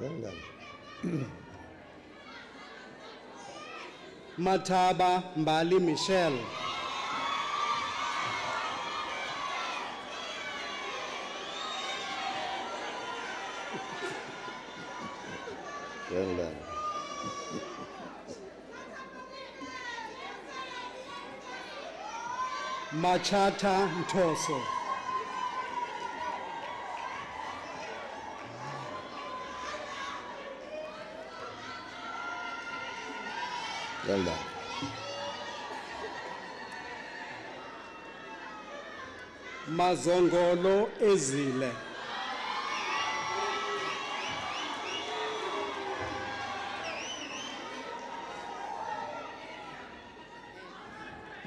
Well done. Mataba Mbali Michelle. Well done. Machata Ntoso. Well done. Mazongolo Ezile.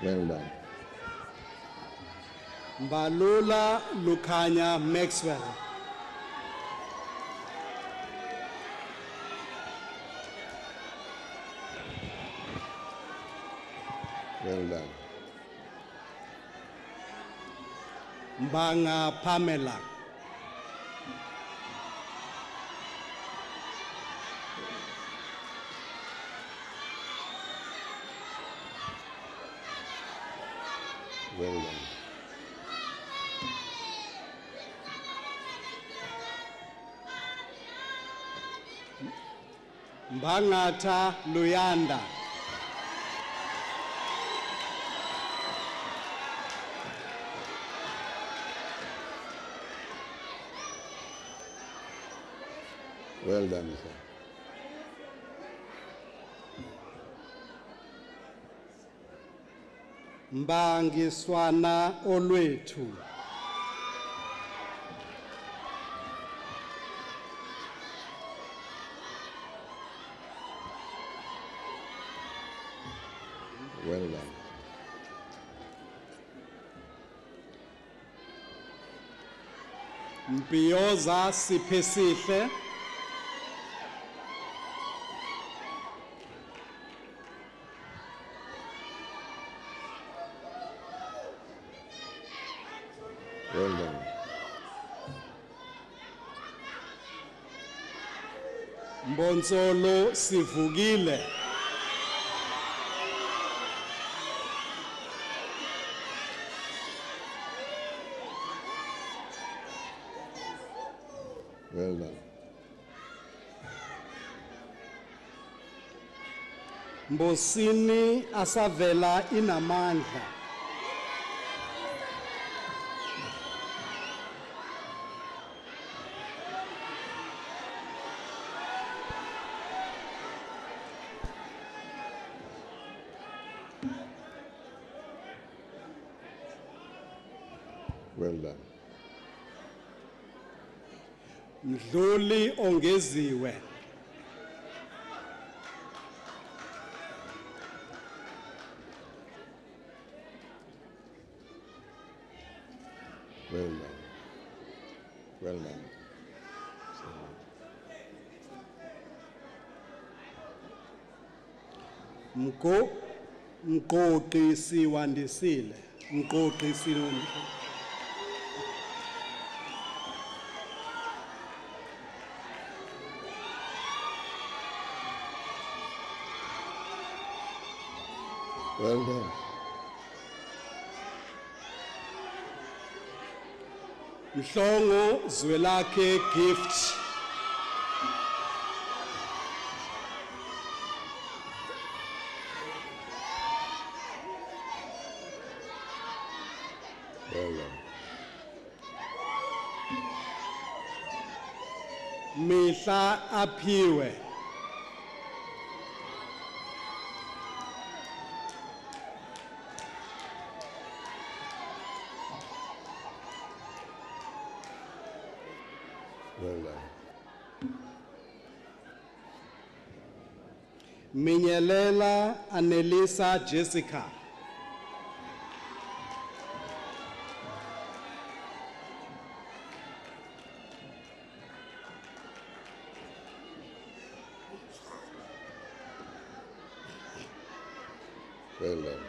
Well done. Balula Lukanya Maxwell. Well done. Mbanga Pamela. Well done. Mbangata Luyanda. Well done, sir. Mbangiswana Olwetu. Well done. Mpiyoza Sipesihle. Well done. Mbonsolo Sivugile. Well done. Mbosini Asavela Inamandla. Well done. Mdluli Ongeziwe. Mqoqi siwandisile. Mqoqi siwandisile. Well done. Mhlongo Zwelakhe gift. Well done. Mihla aphiwe. Well done. Minyelela Anelisa Jessica. Well done.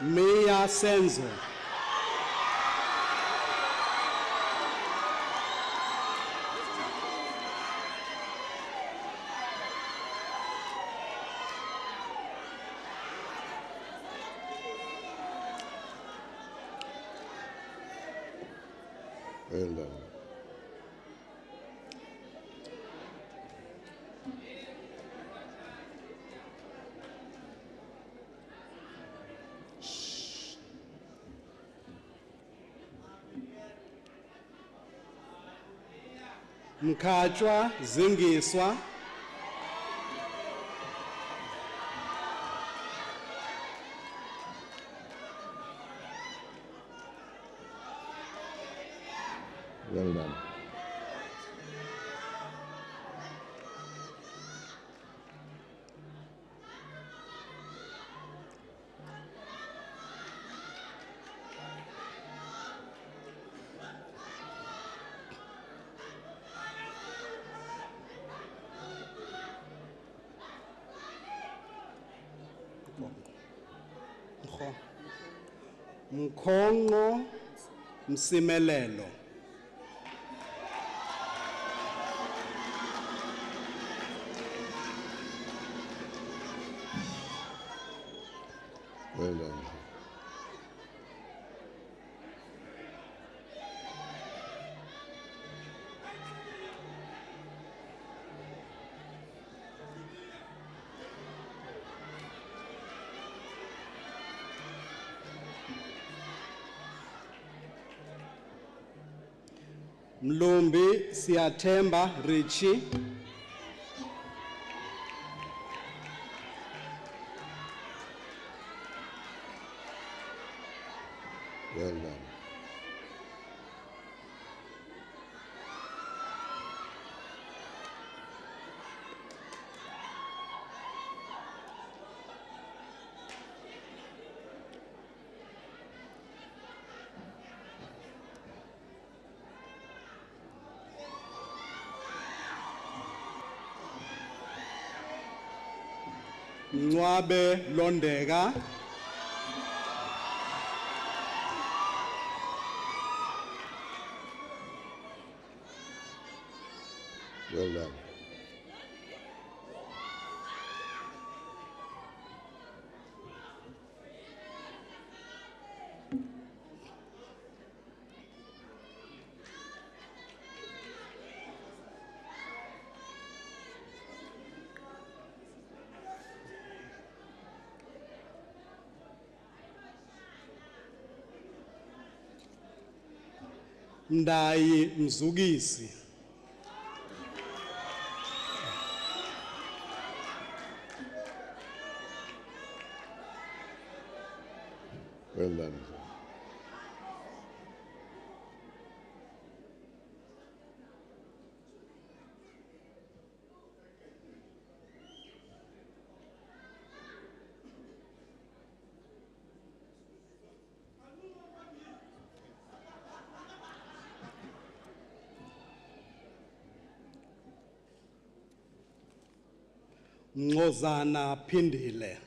Mia Senzo. Well done. Mkhatshwa Zingiswa. Well done. Mkhongo Msimelelo. Well done. Mlumbi Siyathemba Richie. Well done. Mncwabe Londeka. Well done. Ndayi Mzukisi. Well done. Ngozana Pindile.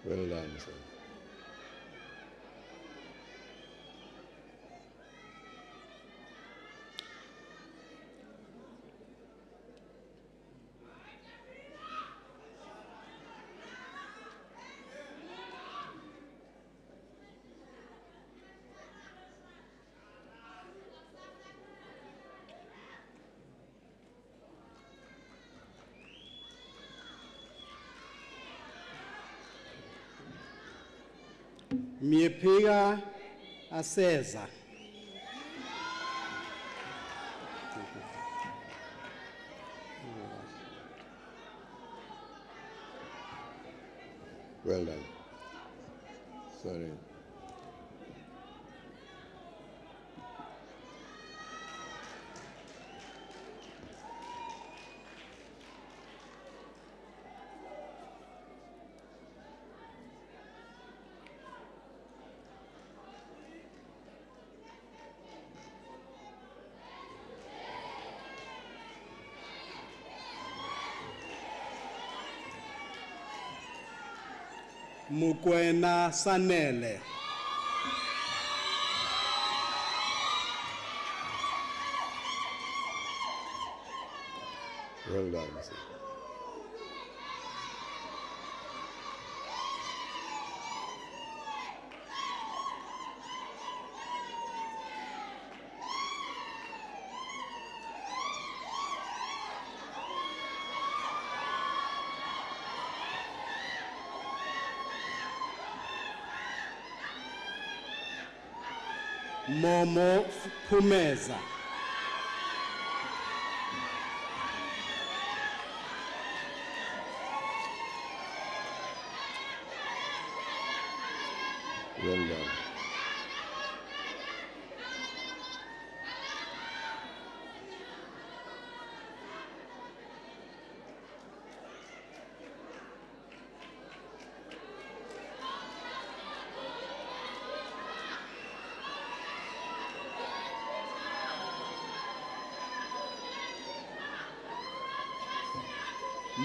Well done, sir. Miepiga Aseza. Well done. Sorry. Mukwena Sanele. Well done, sir. Momo Pumeza. Well done.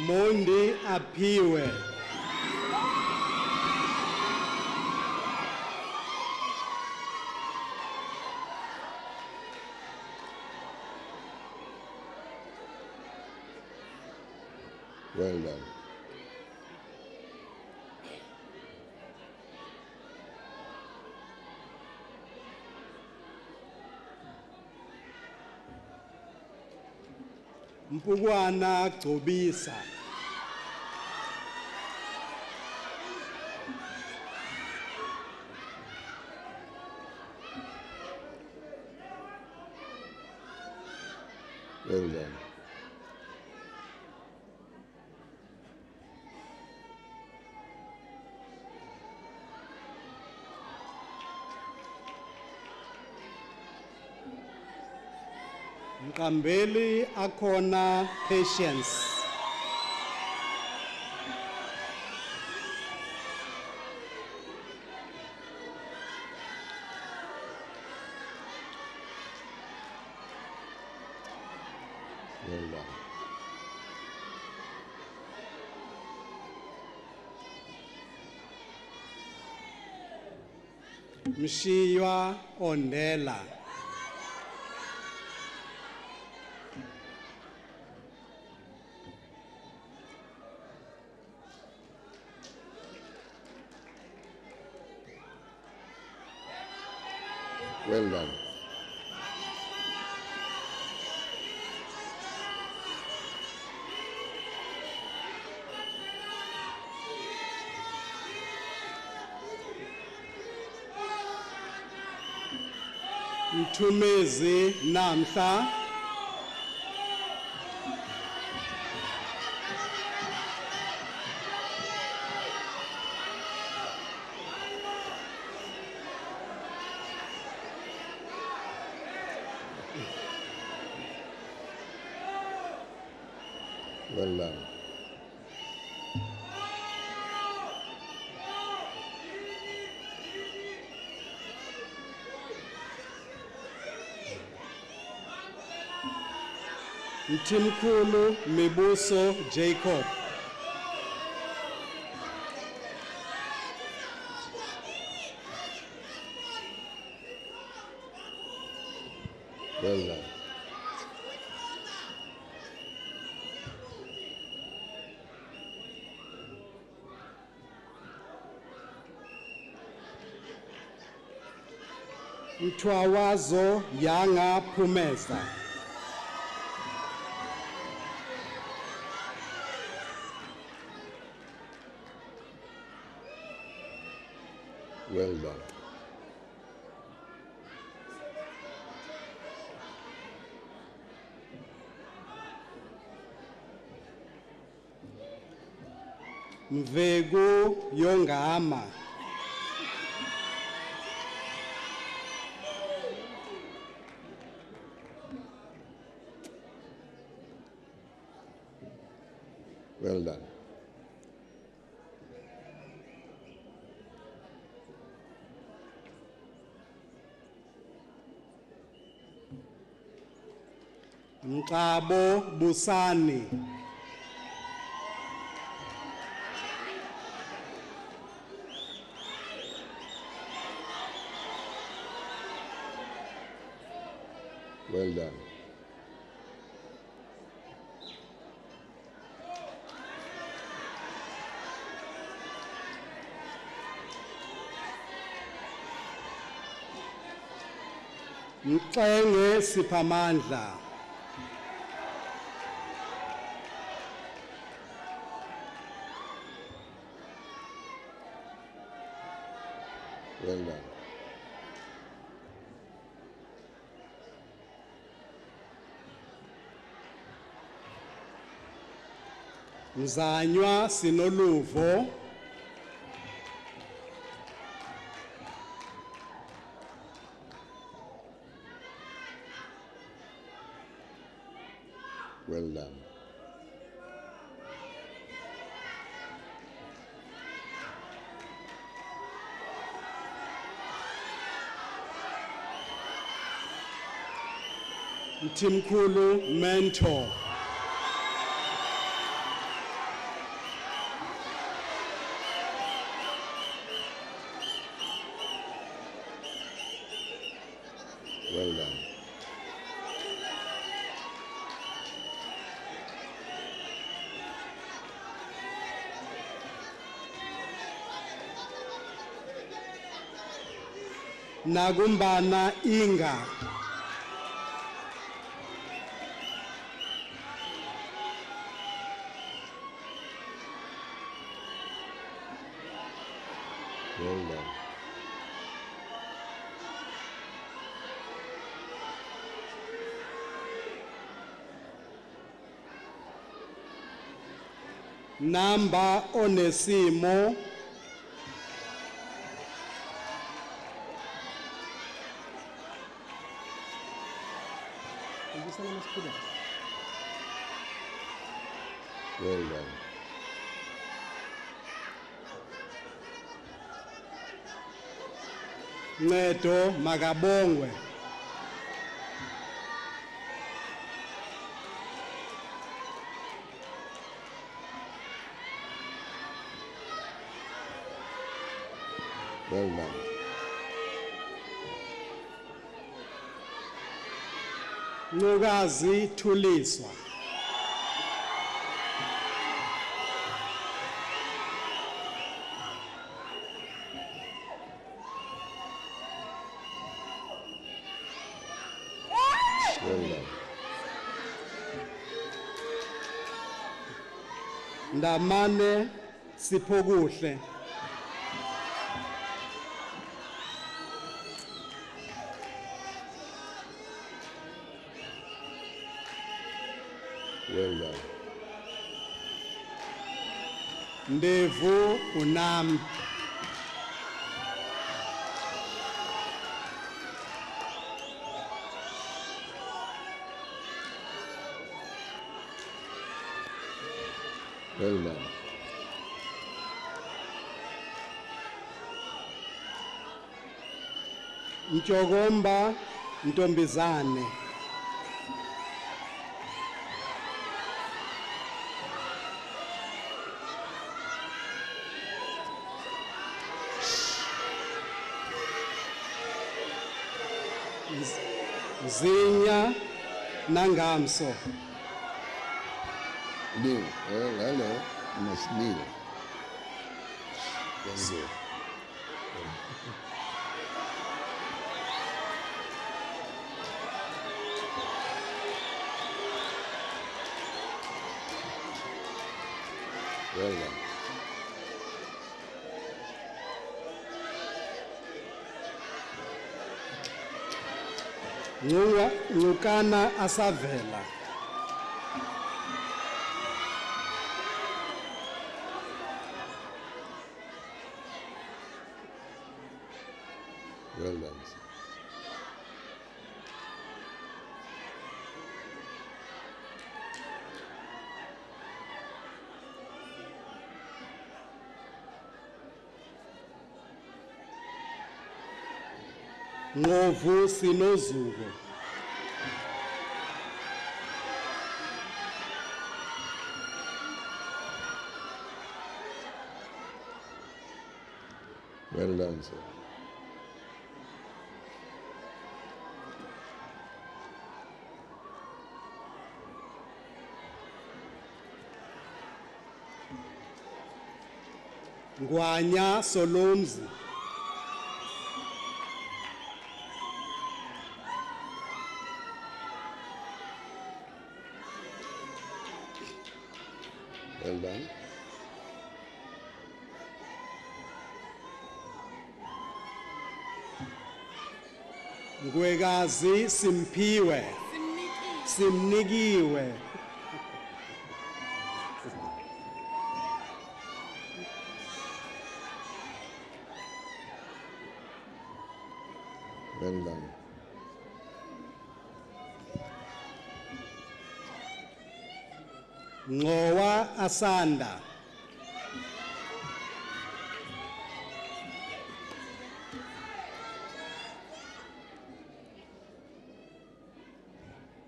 Mondi Apiwe. Well done. Mpugwana Gcobisa. Well done. Mkambeli Akona Patience. Well done. Mshiywa Ondela. Well done. Mthumezi Namhla. Well done. Mtimkulu Mibuso Jacob. Well done. Mtwawazo Yanga Pumeza. Well done. Mvegu Yongama. Well done. Mkabo Busani. Well done. Mxenge Sipamandla. Well done. Mzanywa Sinoluvo. Well done. Mtimkulu Mentor. Well done. Nagumbana Inga. Well done. Namba Onesimo. Well done. Ncedo Makabongwe. Well done. Ncukazi Thuliswa. Well done. Ndamane Siphokuhle. Well done. Ndevu Unam. Well done. Ntyokomba Ntombizane. Zinya Nangamso. Kneel. Hello. You must kneel. Thank you. Well done. Nukana Asavela. Well done, sir. Ngovu Sinozugo. Well done, sir. Ngwanya Solomzi. Well done. Ngwegazi Simpiwe. Simnigiwe. Well done. Ngowa Asanda.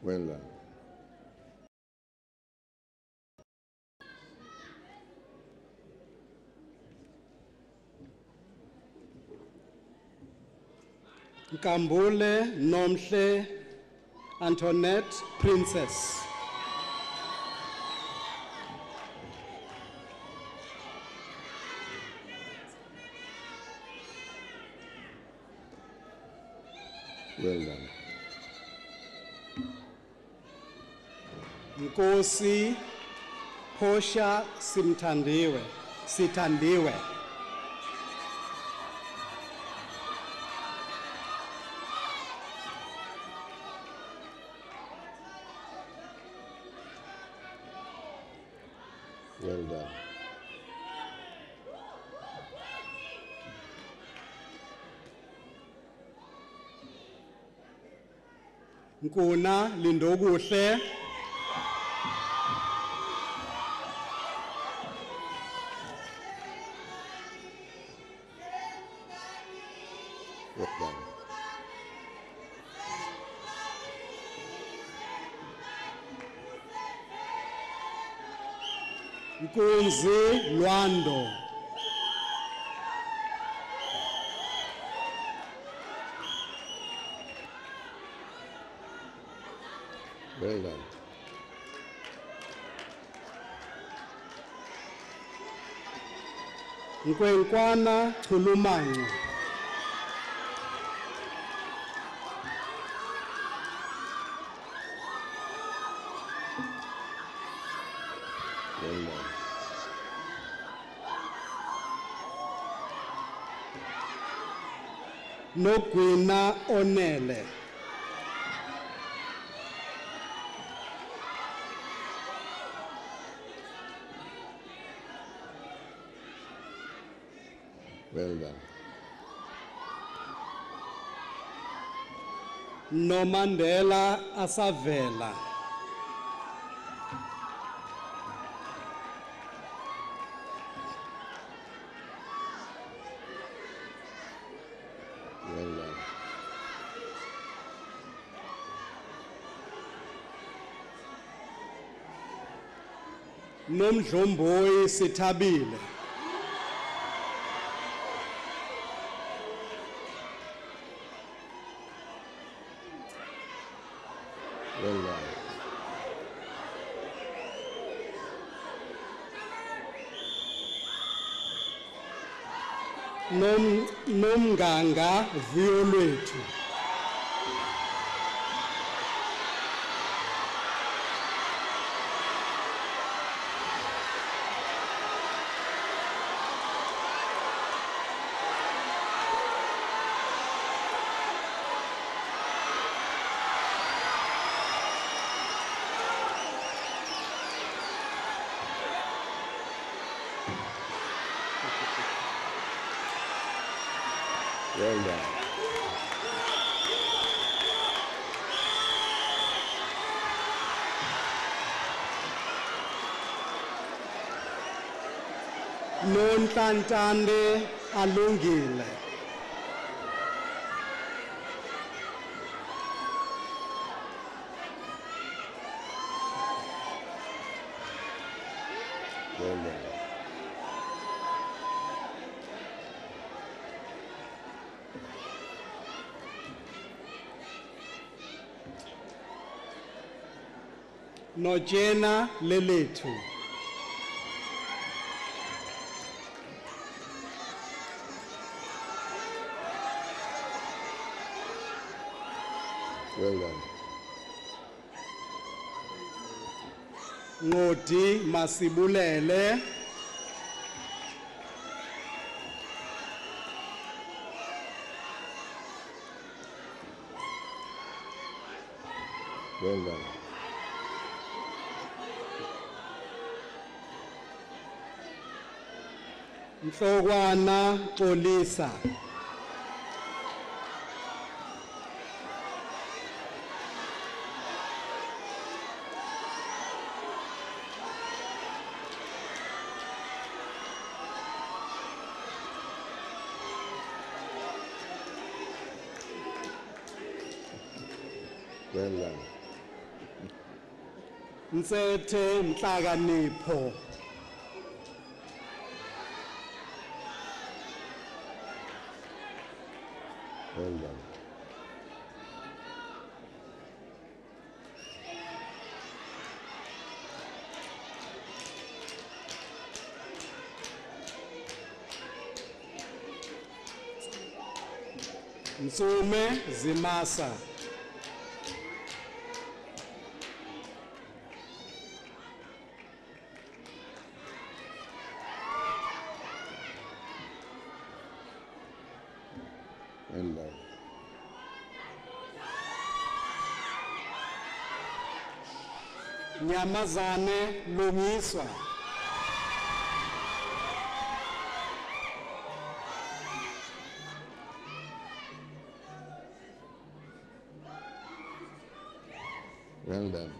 Well done. Nkambule Nomhle Antoinette Princess. Well done. Nkosi Posha Simtandiwe. Sitandiwe. Well done. Nkuna Lindokuhle. Well done. Nkunzi Lwando. Well done. Nkwenkwana Chulumango. Well done. Nogwina Onele. Well done. Nomandela Asavela. Well done. Nomdlomboyi Sithabile. Well done. Nomganga Violwethu. Well done. Nonhlantande Alungile. Well done. Nojena Lelethu. Well done. Ngodi Masibulele. Well done. Mhlokwana Xolisa. Well done. Nsethe Mhlakanipho. Well done. Nsume Zimasa. Well done. Nyamazane Lungiswa. Well done.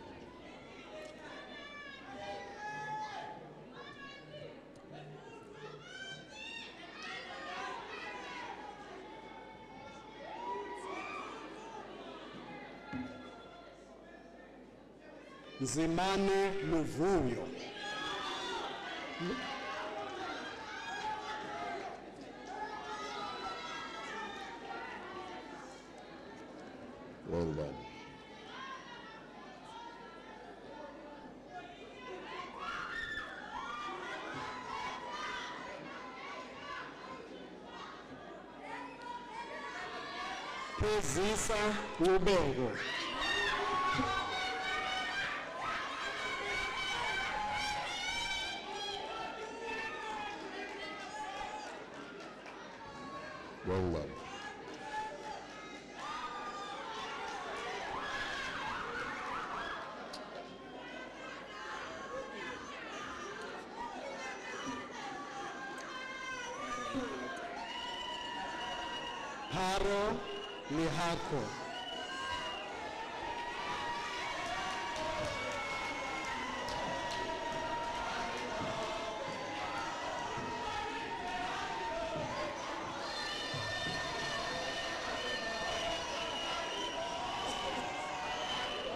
Nzimane Luvuyo. Well done. Phezisa Ubeko. Well done. Hare Lihako.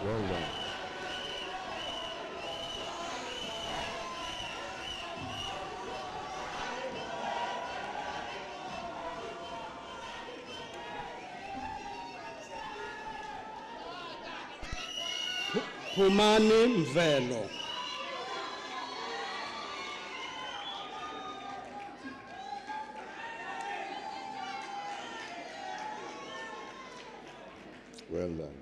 Well done. Pumani Mvelo. Well done.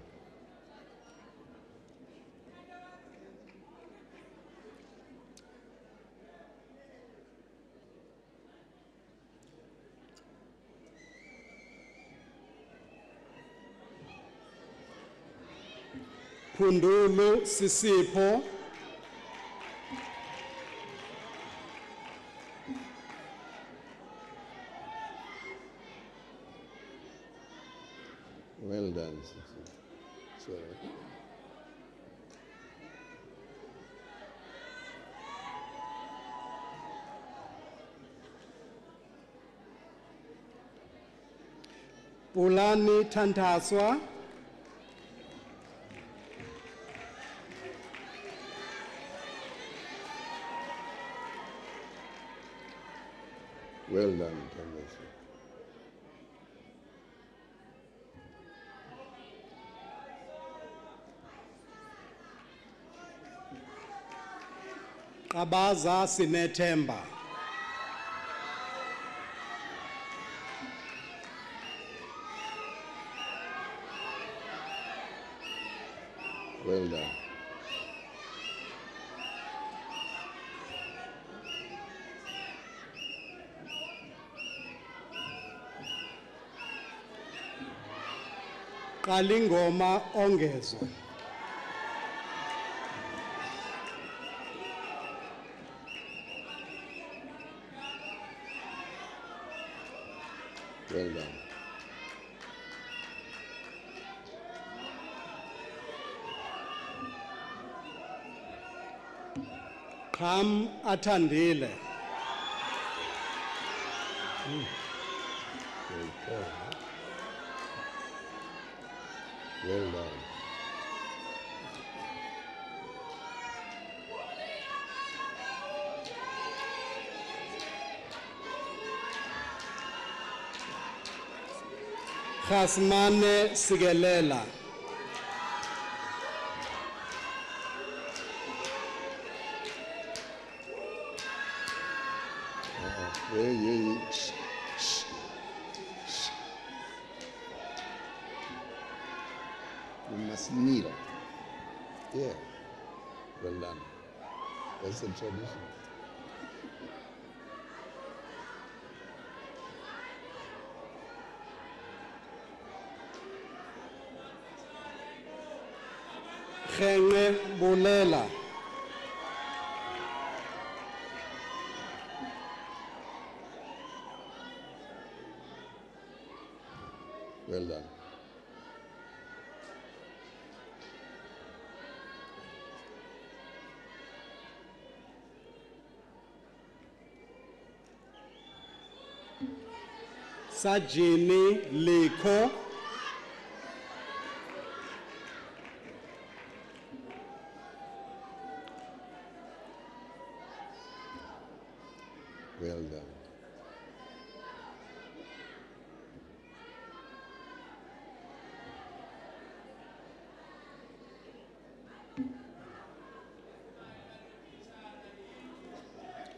Pundulu Sisipo. Well done, Sisi. Sorry. Pulani Tantaswa. Well done, Tanasi. Abaza Sinethemba. Well done. Kalingoma Ongezo. Well done. Kham Atandile. Okay. Well done. Khasmane Sigelela. Yeah. Shh. You must kneel. Yeah. Well done. That's the tradition. Khenge Bulela. Well done. Sajini Liko. Well done.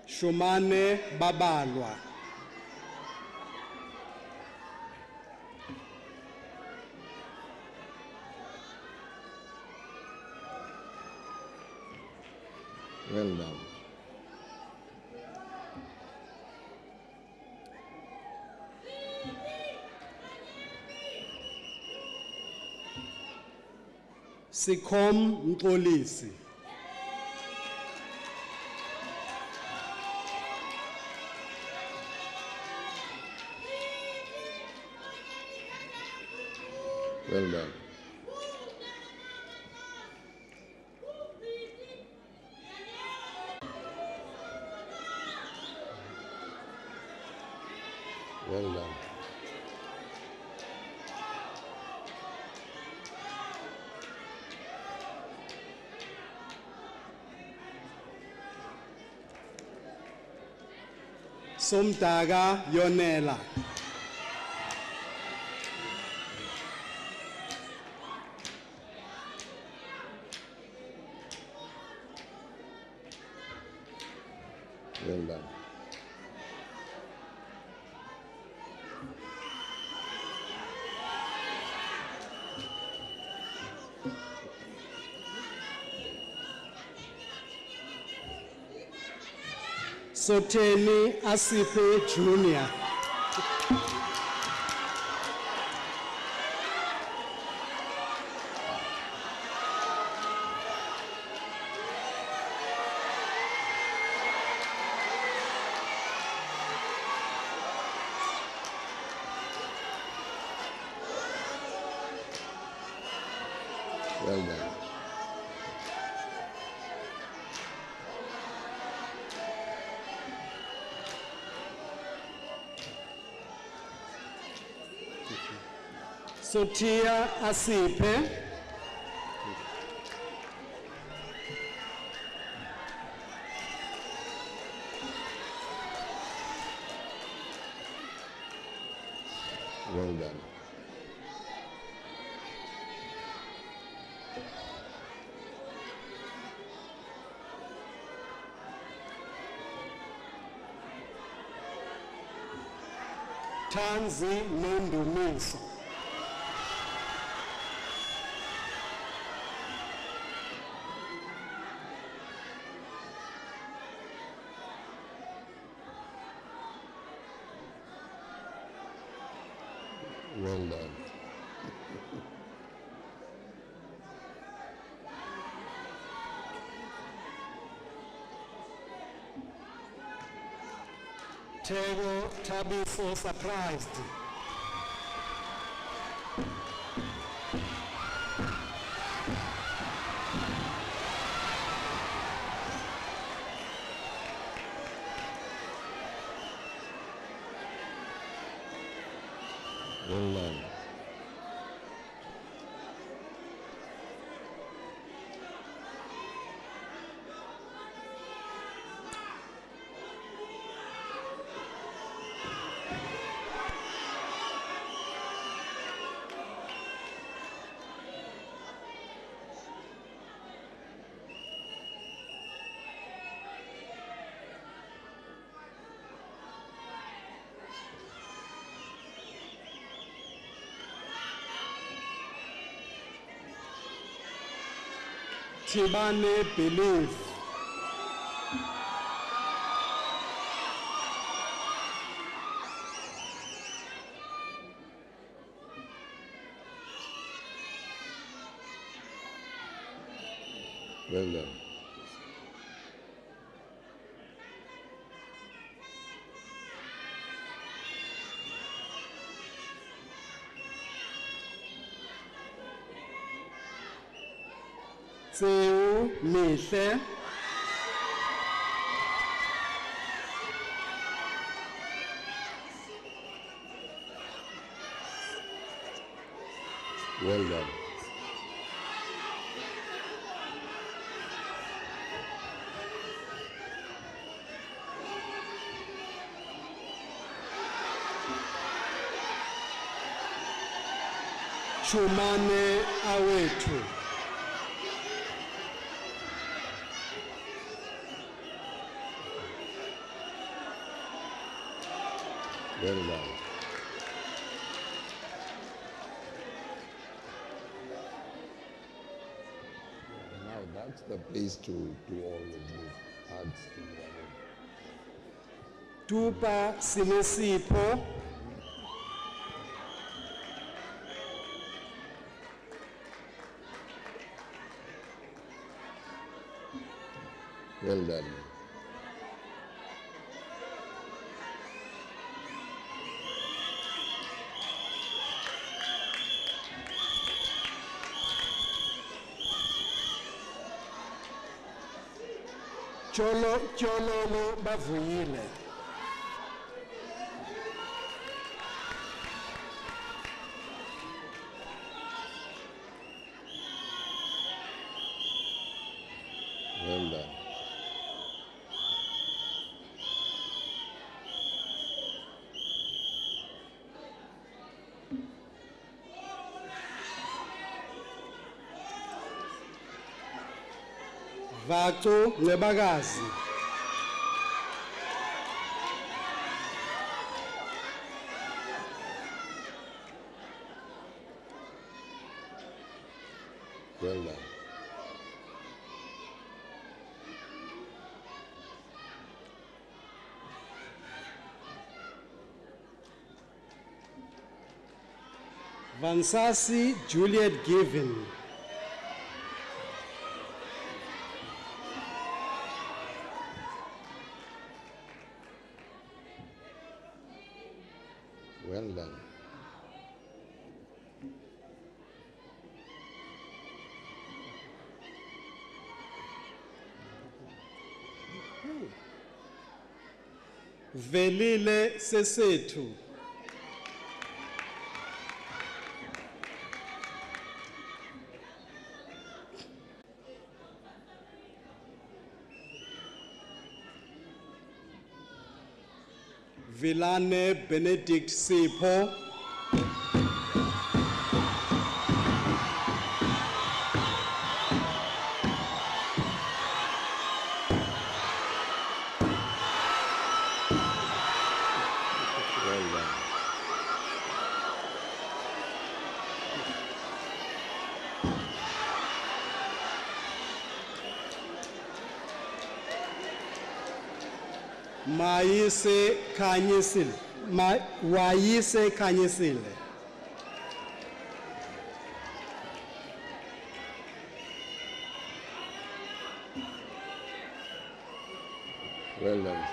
Shumane Babalwa. Well done. Sikom Mpolisi. Well done. Well done. Somdaga Yonela. Soteni Asipe Jr. Well done. Sotia Asipe. Well done. Tanzi Nondumiso. Well done. Tego Tabiso surprised. Well done. Tibane Believe. Well done. Tseu Mihle. Well done. Chumane Awetu. Well done. Now that's the place to do all of the arts in one. Tupa Sinesipho. Well done. Chololo Bavuyile. Well done. Vatso Nebagazi. Well done. Vansasi Juliet Given. Well done. Velile Sesetu. Vilane Benedict Sipho. Well done. Maise Kanyisil. Waise Kanyisil. Well done.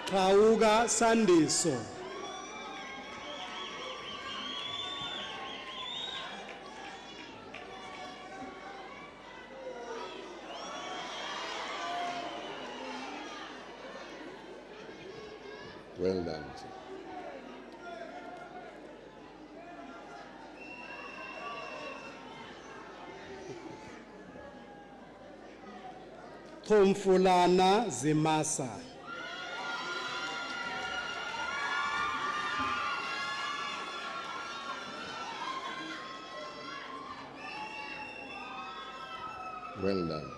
Kauga Sandiso. Well done. Komfulana Zimasa. Well done.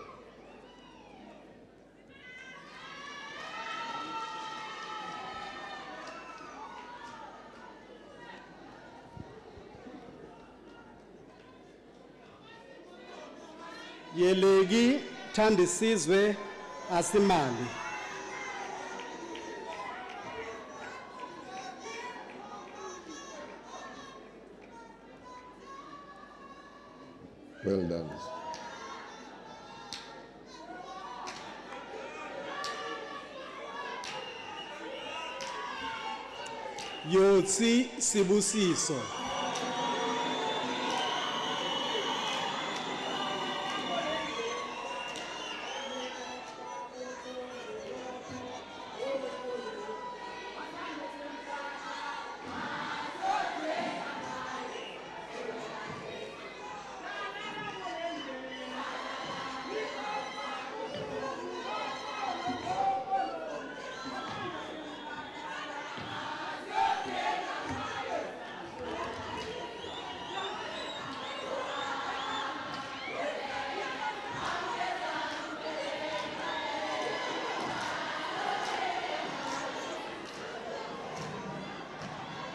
Yelegi Thandisizwe Asimali. Well done. Yotsi Sibusiso.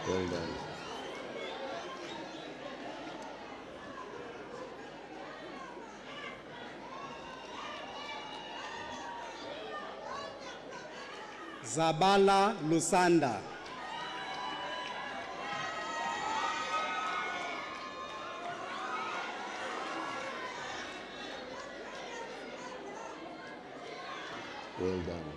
Well done. Zabala Lusanda. Well done.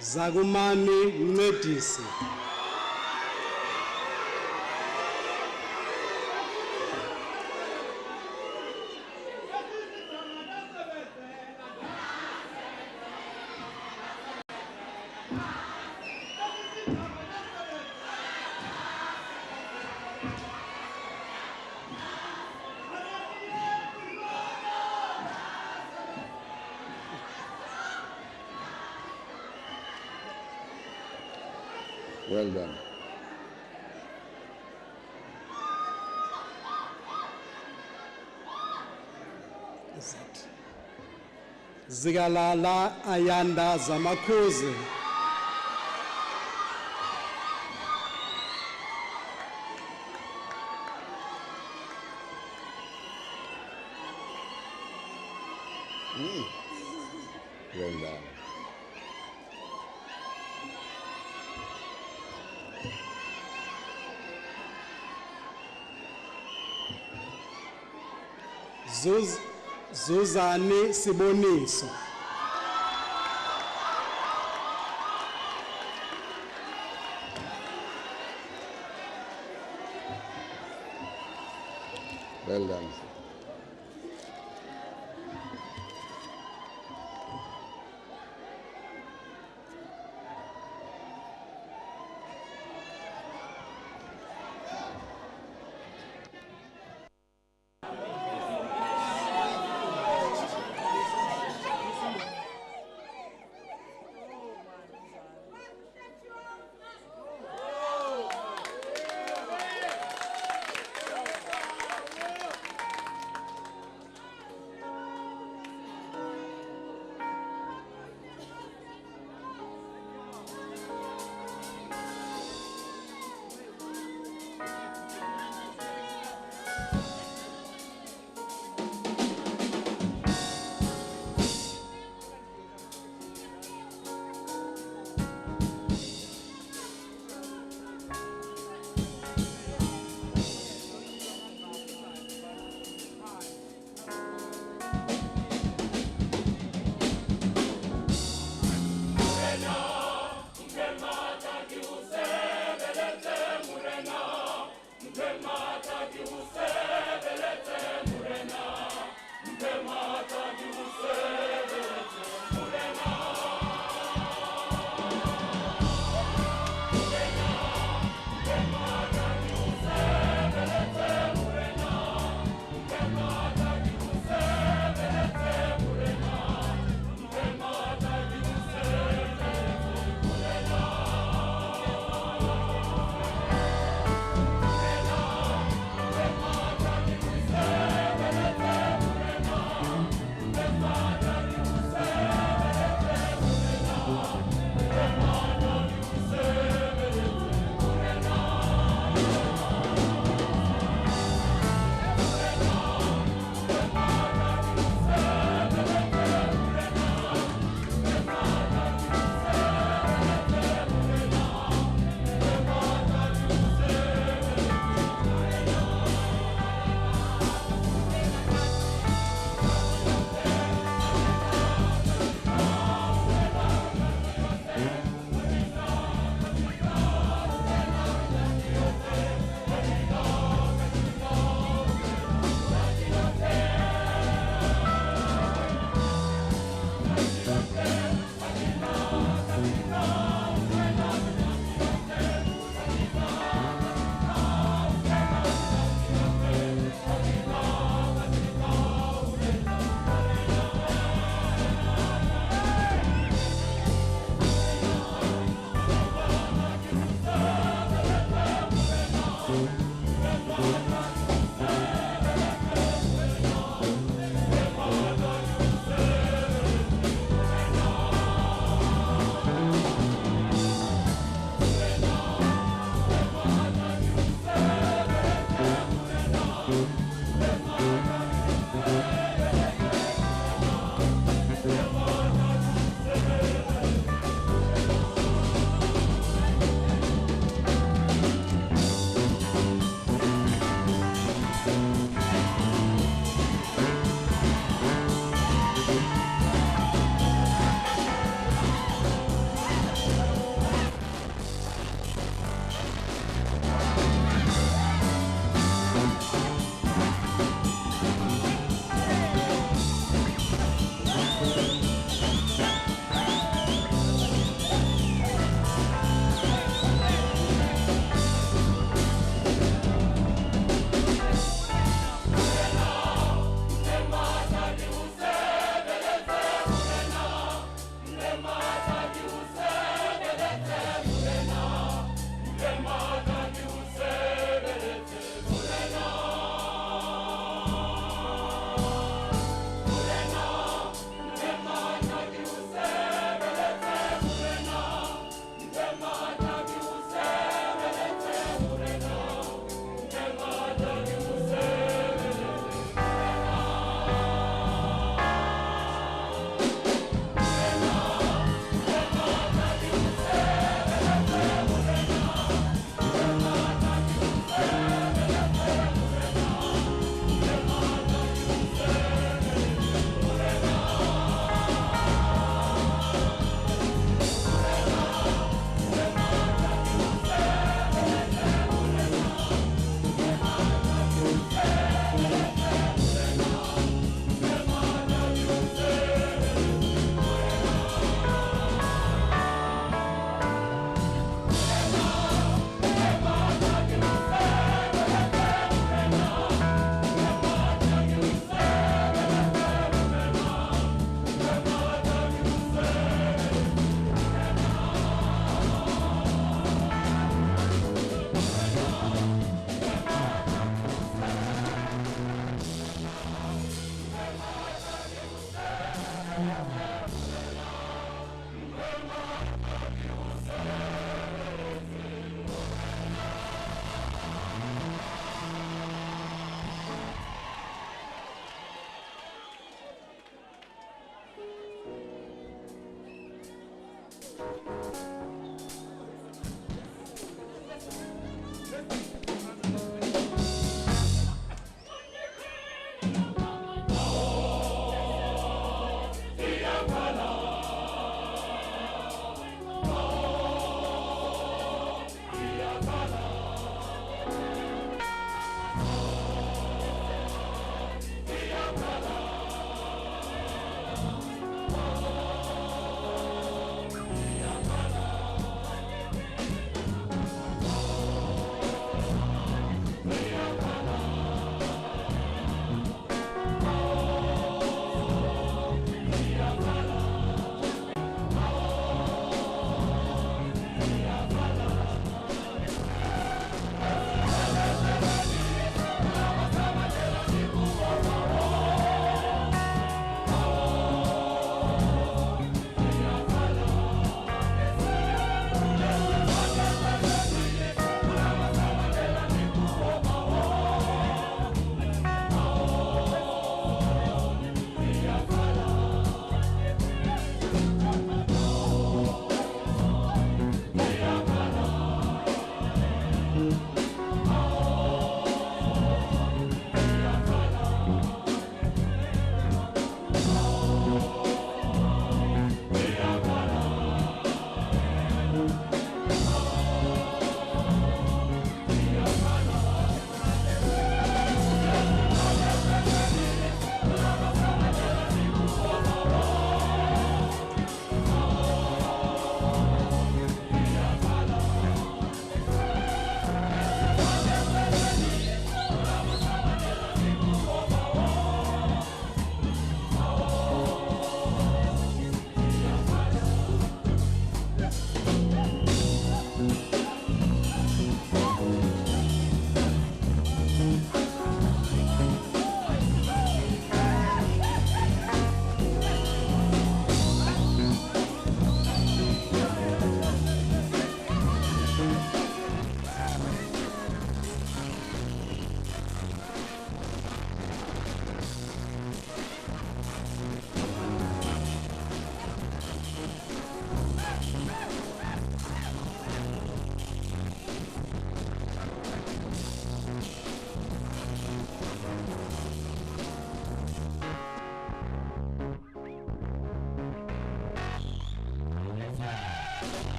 Zagumani Medisi. Well done. Zigalala Ayanda Zamakuzi. Well done. Zuzani Siboniso. Well done.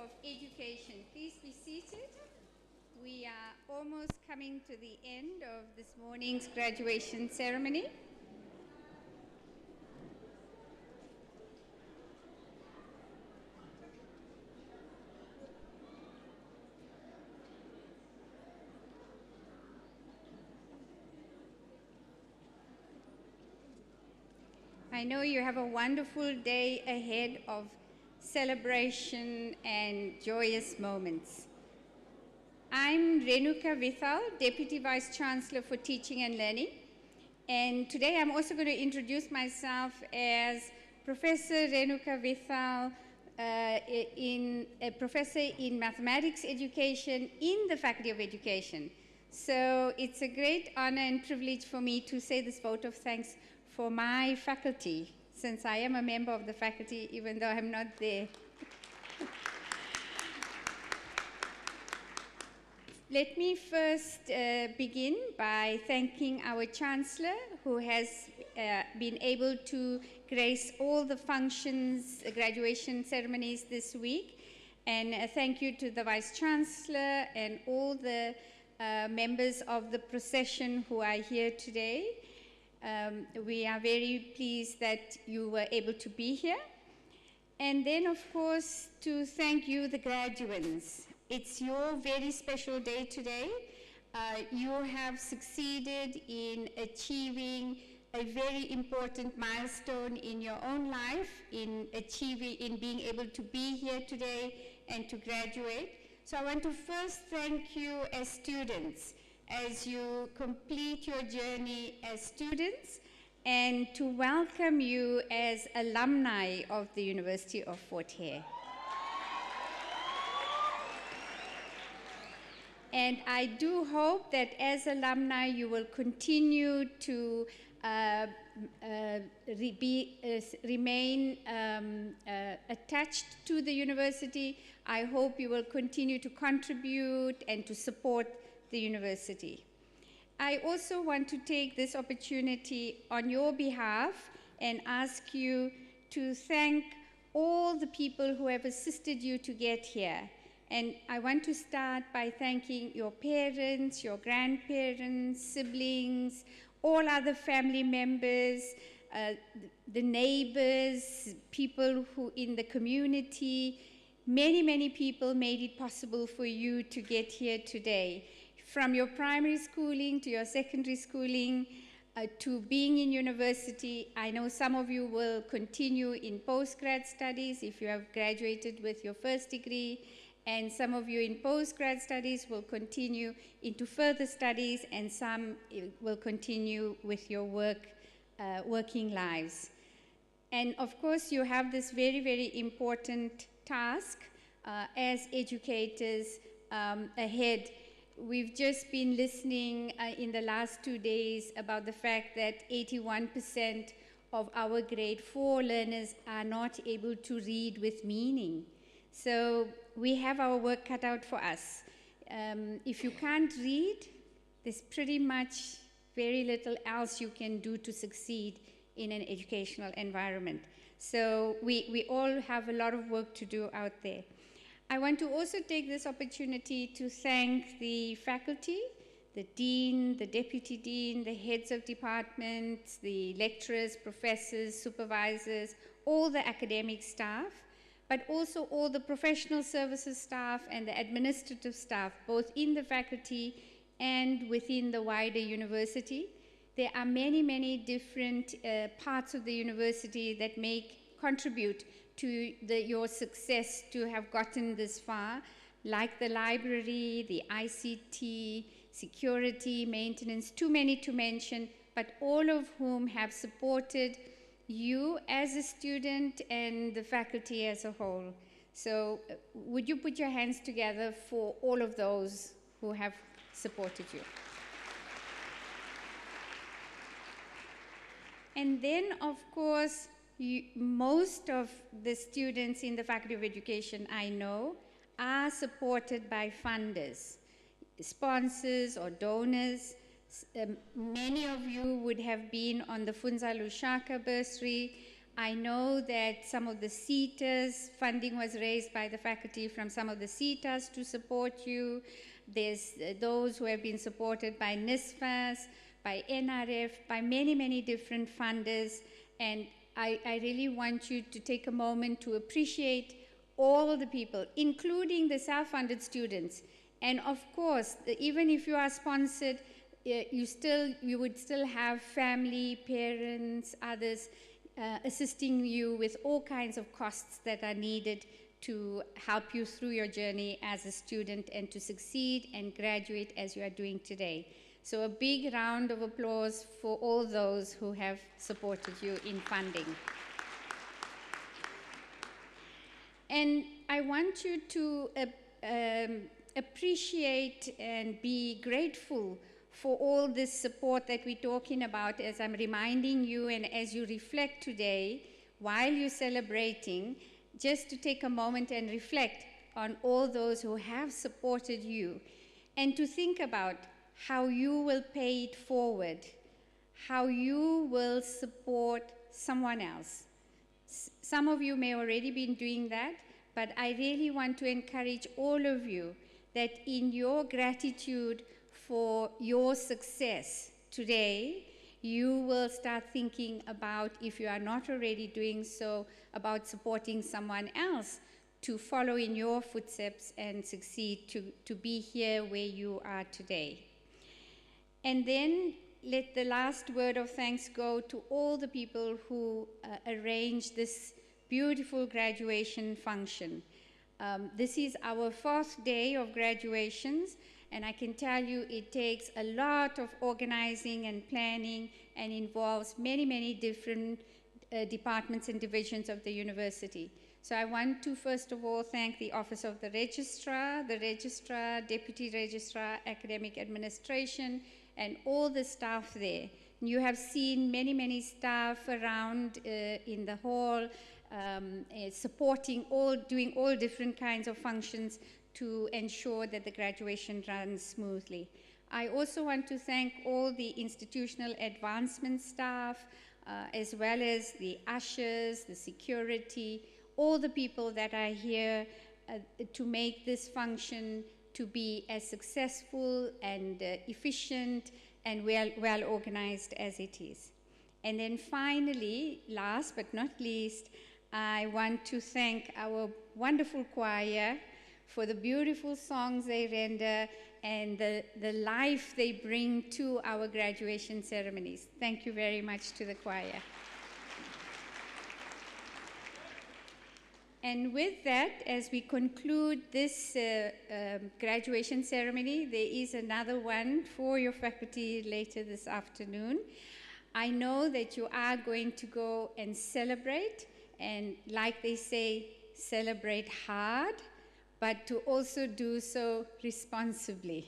of Education. Please be seated. We are almost coming to the end of this morning's graduation ceremony. I know you have a wonderful day ahead of celebration and joyous moments. I'm Renuka Vithal, Deputy Vice Chancellor for Teaching and Learning. And today I'm also going to introduce myself as Professor Renuka Vithal, a professor in mathematics education in the Faculty of Education. So it's a great honor and privilege for me to say this vote of thanks for my faculty, since I am a member of the faculty, even though I'm not there. Let me first begin by thanking our Chancellor, who has been able to grace all the functions, graduation ceremonies this week. And thank you to the Vice Chancellor and all the members of the procession who are here today. We are very pleased that you were able to be here. And then, of course, to thank you, the graduates. It's your very special day today. You have succeeded in achieving a very important milestone in your own life, in being able to be here today and to graduate. So I want to first thank you as students, as you complete your journey as students, and to welcome you as alumni of the University of Fort Hare. And I do hope that as alumni you will continue to remain attached to the university. I hope you will continue to contribute and to support the university. I also want to take this opportunity on your behalf and ask you to thank all the people who have assisted you to get here. And I want to start by thanking your parents, your grandparents, siblings, all other family members, the neighbors, people who in the community. Many, many people made it possible for you to get here today. From your primary schooling to your secondary schooling, to being in university. I know some of you will continue in postgrad studies if you have graduated with your first degree, and some of you in postgrad studies will continue into further studies, and some will continue with your working lives. And of course, you have this very, very important task as educators ahead. We've just been listening in the last 2 days about the fact that 81% of our grade 4 learners are not able to read with meaning. So we have our work cut out for us. If you can't read, there's pretty much very little else you can do to succeed in an educational environment. So we all have a lot of work to do out there. I want to also take this opportunity to thank the faculty, the dean, the deputy dean, the heads of departments, the lecturers, professors, supervisors, all the academic staff, but also all the professional services staff and the administrative staff, both in the faculty and within the wider university. There are many, many different parts of the university that contribute to your success to have gotten this far, like the library, the ICT, security, maintenance, too many to mention, but all of whom have supported you as a student and the faculty as a whole. So would you put your hands together for all of those who have supported you? And then, of course, most of the students in the Faculty of Education I know are supported by funders, sponsors or donors. Many of you would have been on the Funza Lushaka bursary. I know that some of the CETAs, funding was raised by the faculty from some of the CETAs to support you. There's those who have been supported by NISFAS, by NRF, by many, many different funders. And I really want you to take a moment to appreciate all the people, including the self-funded students. And of course, even if you are sponsored, you would still have family, parents, others assisting you with all kinds of costs that are needed to help you through your journey as a student and to succeed and graduate as you are doing today. So a big round of applause for all those who have supported you in funding. And I want you to appreciate and be grateful for all this support that we're talking about, as I'm reminding you and as you reflect today while you're celebrating, just to take a moment and reflect on all those who have supported you, and to think about how you will pay it forward, how you will support someone else. Some of you may already been doing that, but I really want to encourage all of you that in your gratitude for your success today, you will start thinking about, if you are not already doing so, about supporting someone else to follow in your footsteps and succeed to be here where you are today. And then let the last word of thanks go to all the people who arranged this beautiful graduation function. This is our 4th day of graduations, and I can tell you it takes a lot of organizing and planning and involves many, many different departments and divisions of the university. So I want to first of all thank the Office of the Registrar, Deputy Registrar, Academic Administration, and all the staff there. You have seen many, many staff around in the hall, supporting doing all different kinds of functions to ensure that the graduation runs smoothly. I also want to thank all the institutional advancement staff, as well as the ushers, the security, all the people that are here to make this function to be as successful and efficient and well organized as it is. And then finally, last but not least, I want to thank our wonderful choir for the beautiful songs they render and the life they bring to our graduation ceremonies. Thank you very much to the choir. And with that, as we conclude this graduation ceremony, there is another one for your faculty later this afternoon. I know that you are going to go and celebrate, and like they say, celebrate hard, but to also do so responsibly.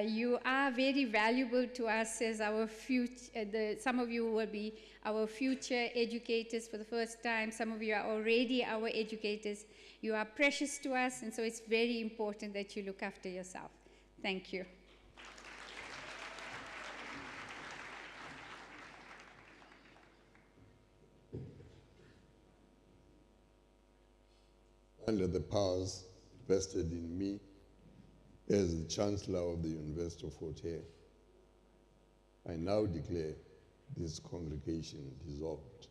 You are very valuable to us as our future. Some of you will be our future educators for the first time. Some of you are already our educators. You are precious to us, and so it's very important that you look after yourself. Thank you. Under the powers vested in me as the Chancellor of the University of Hare, I now declare this congregation dissolved.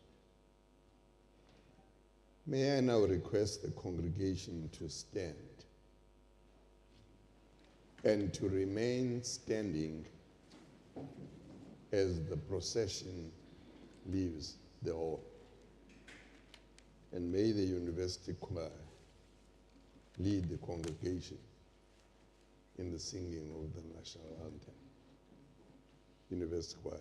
May I now request the congregation to stand and to remain standing as the procession leaves the hall. And may the university choir lead the congregation in the singing of the national anthem. University choir.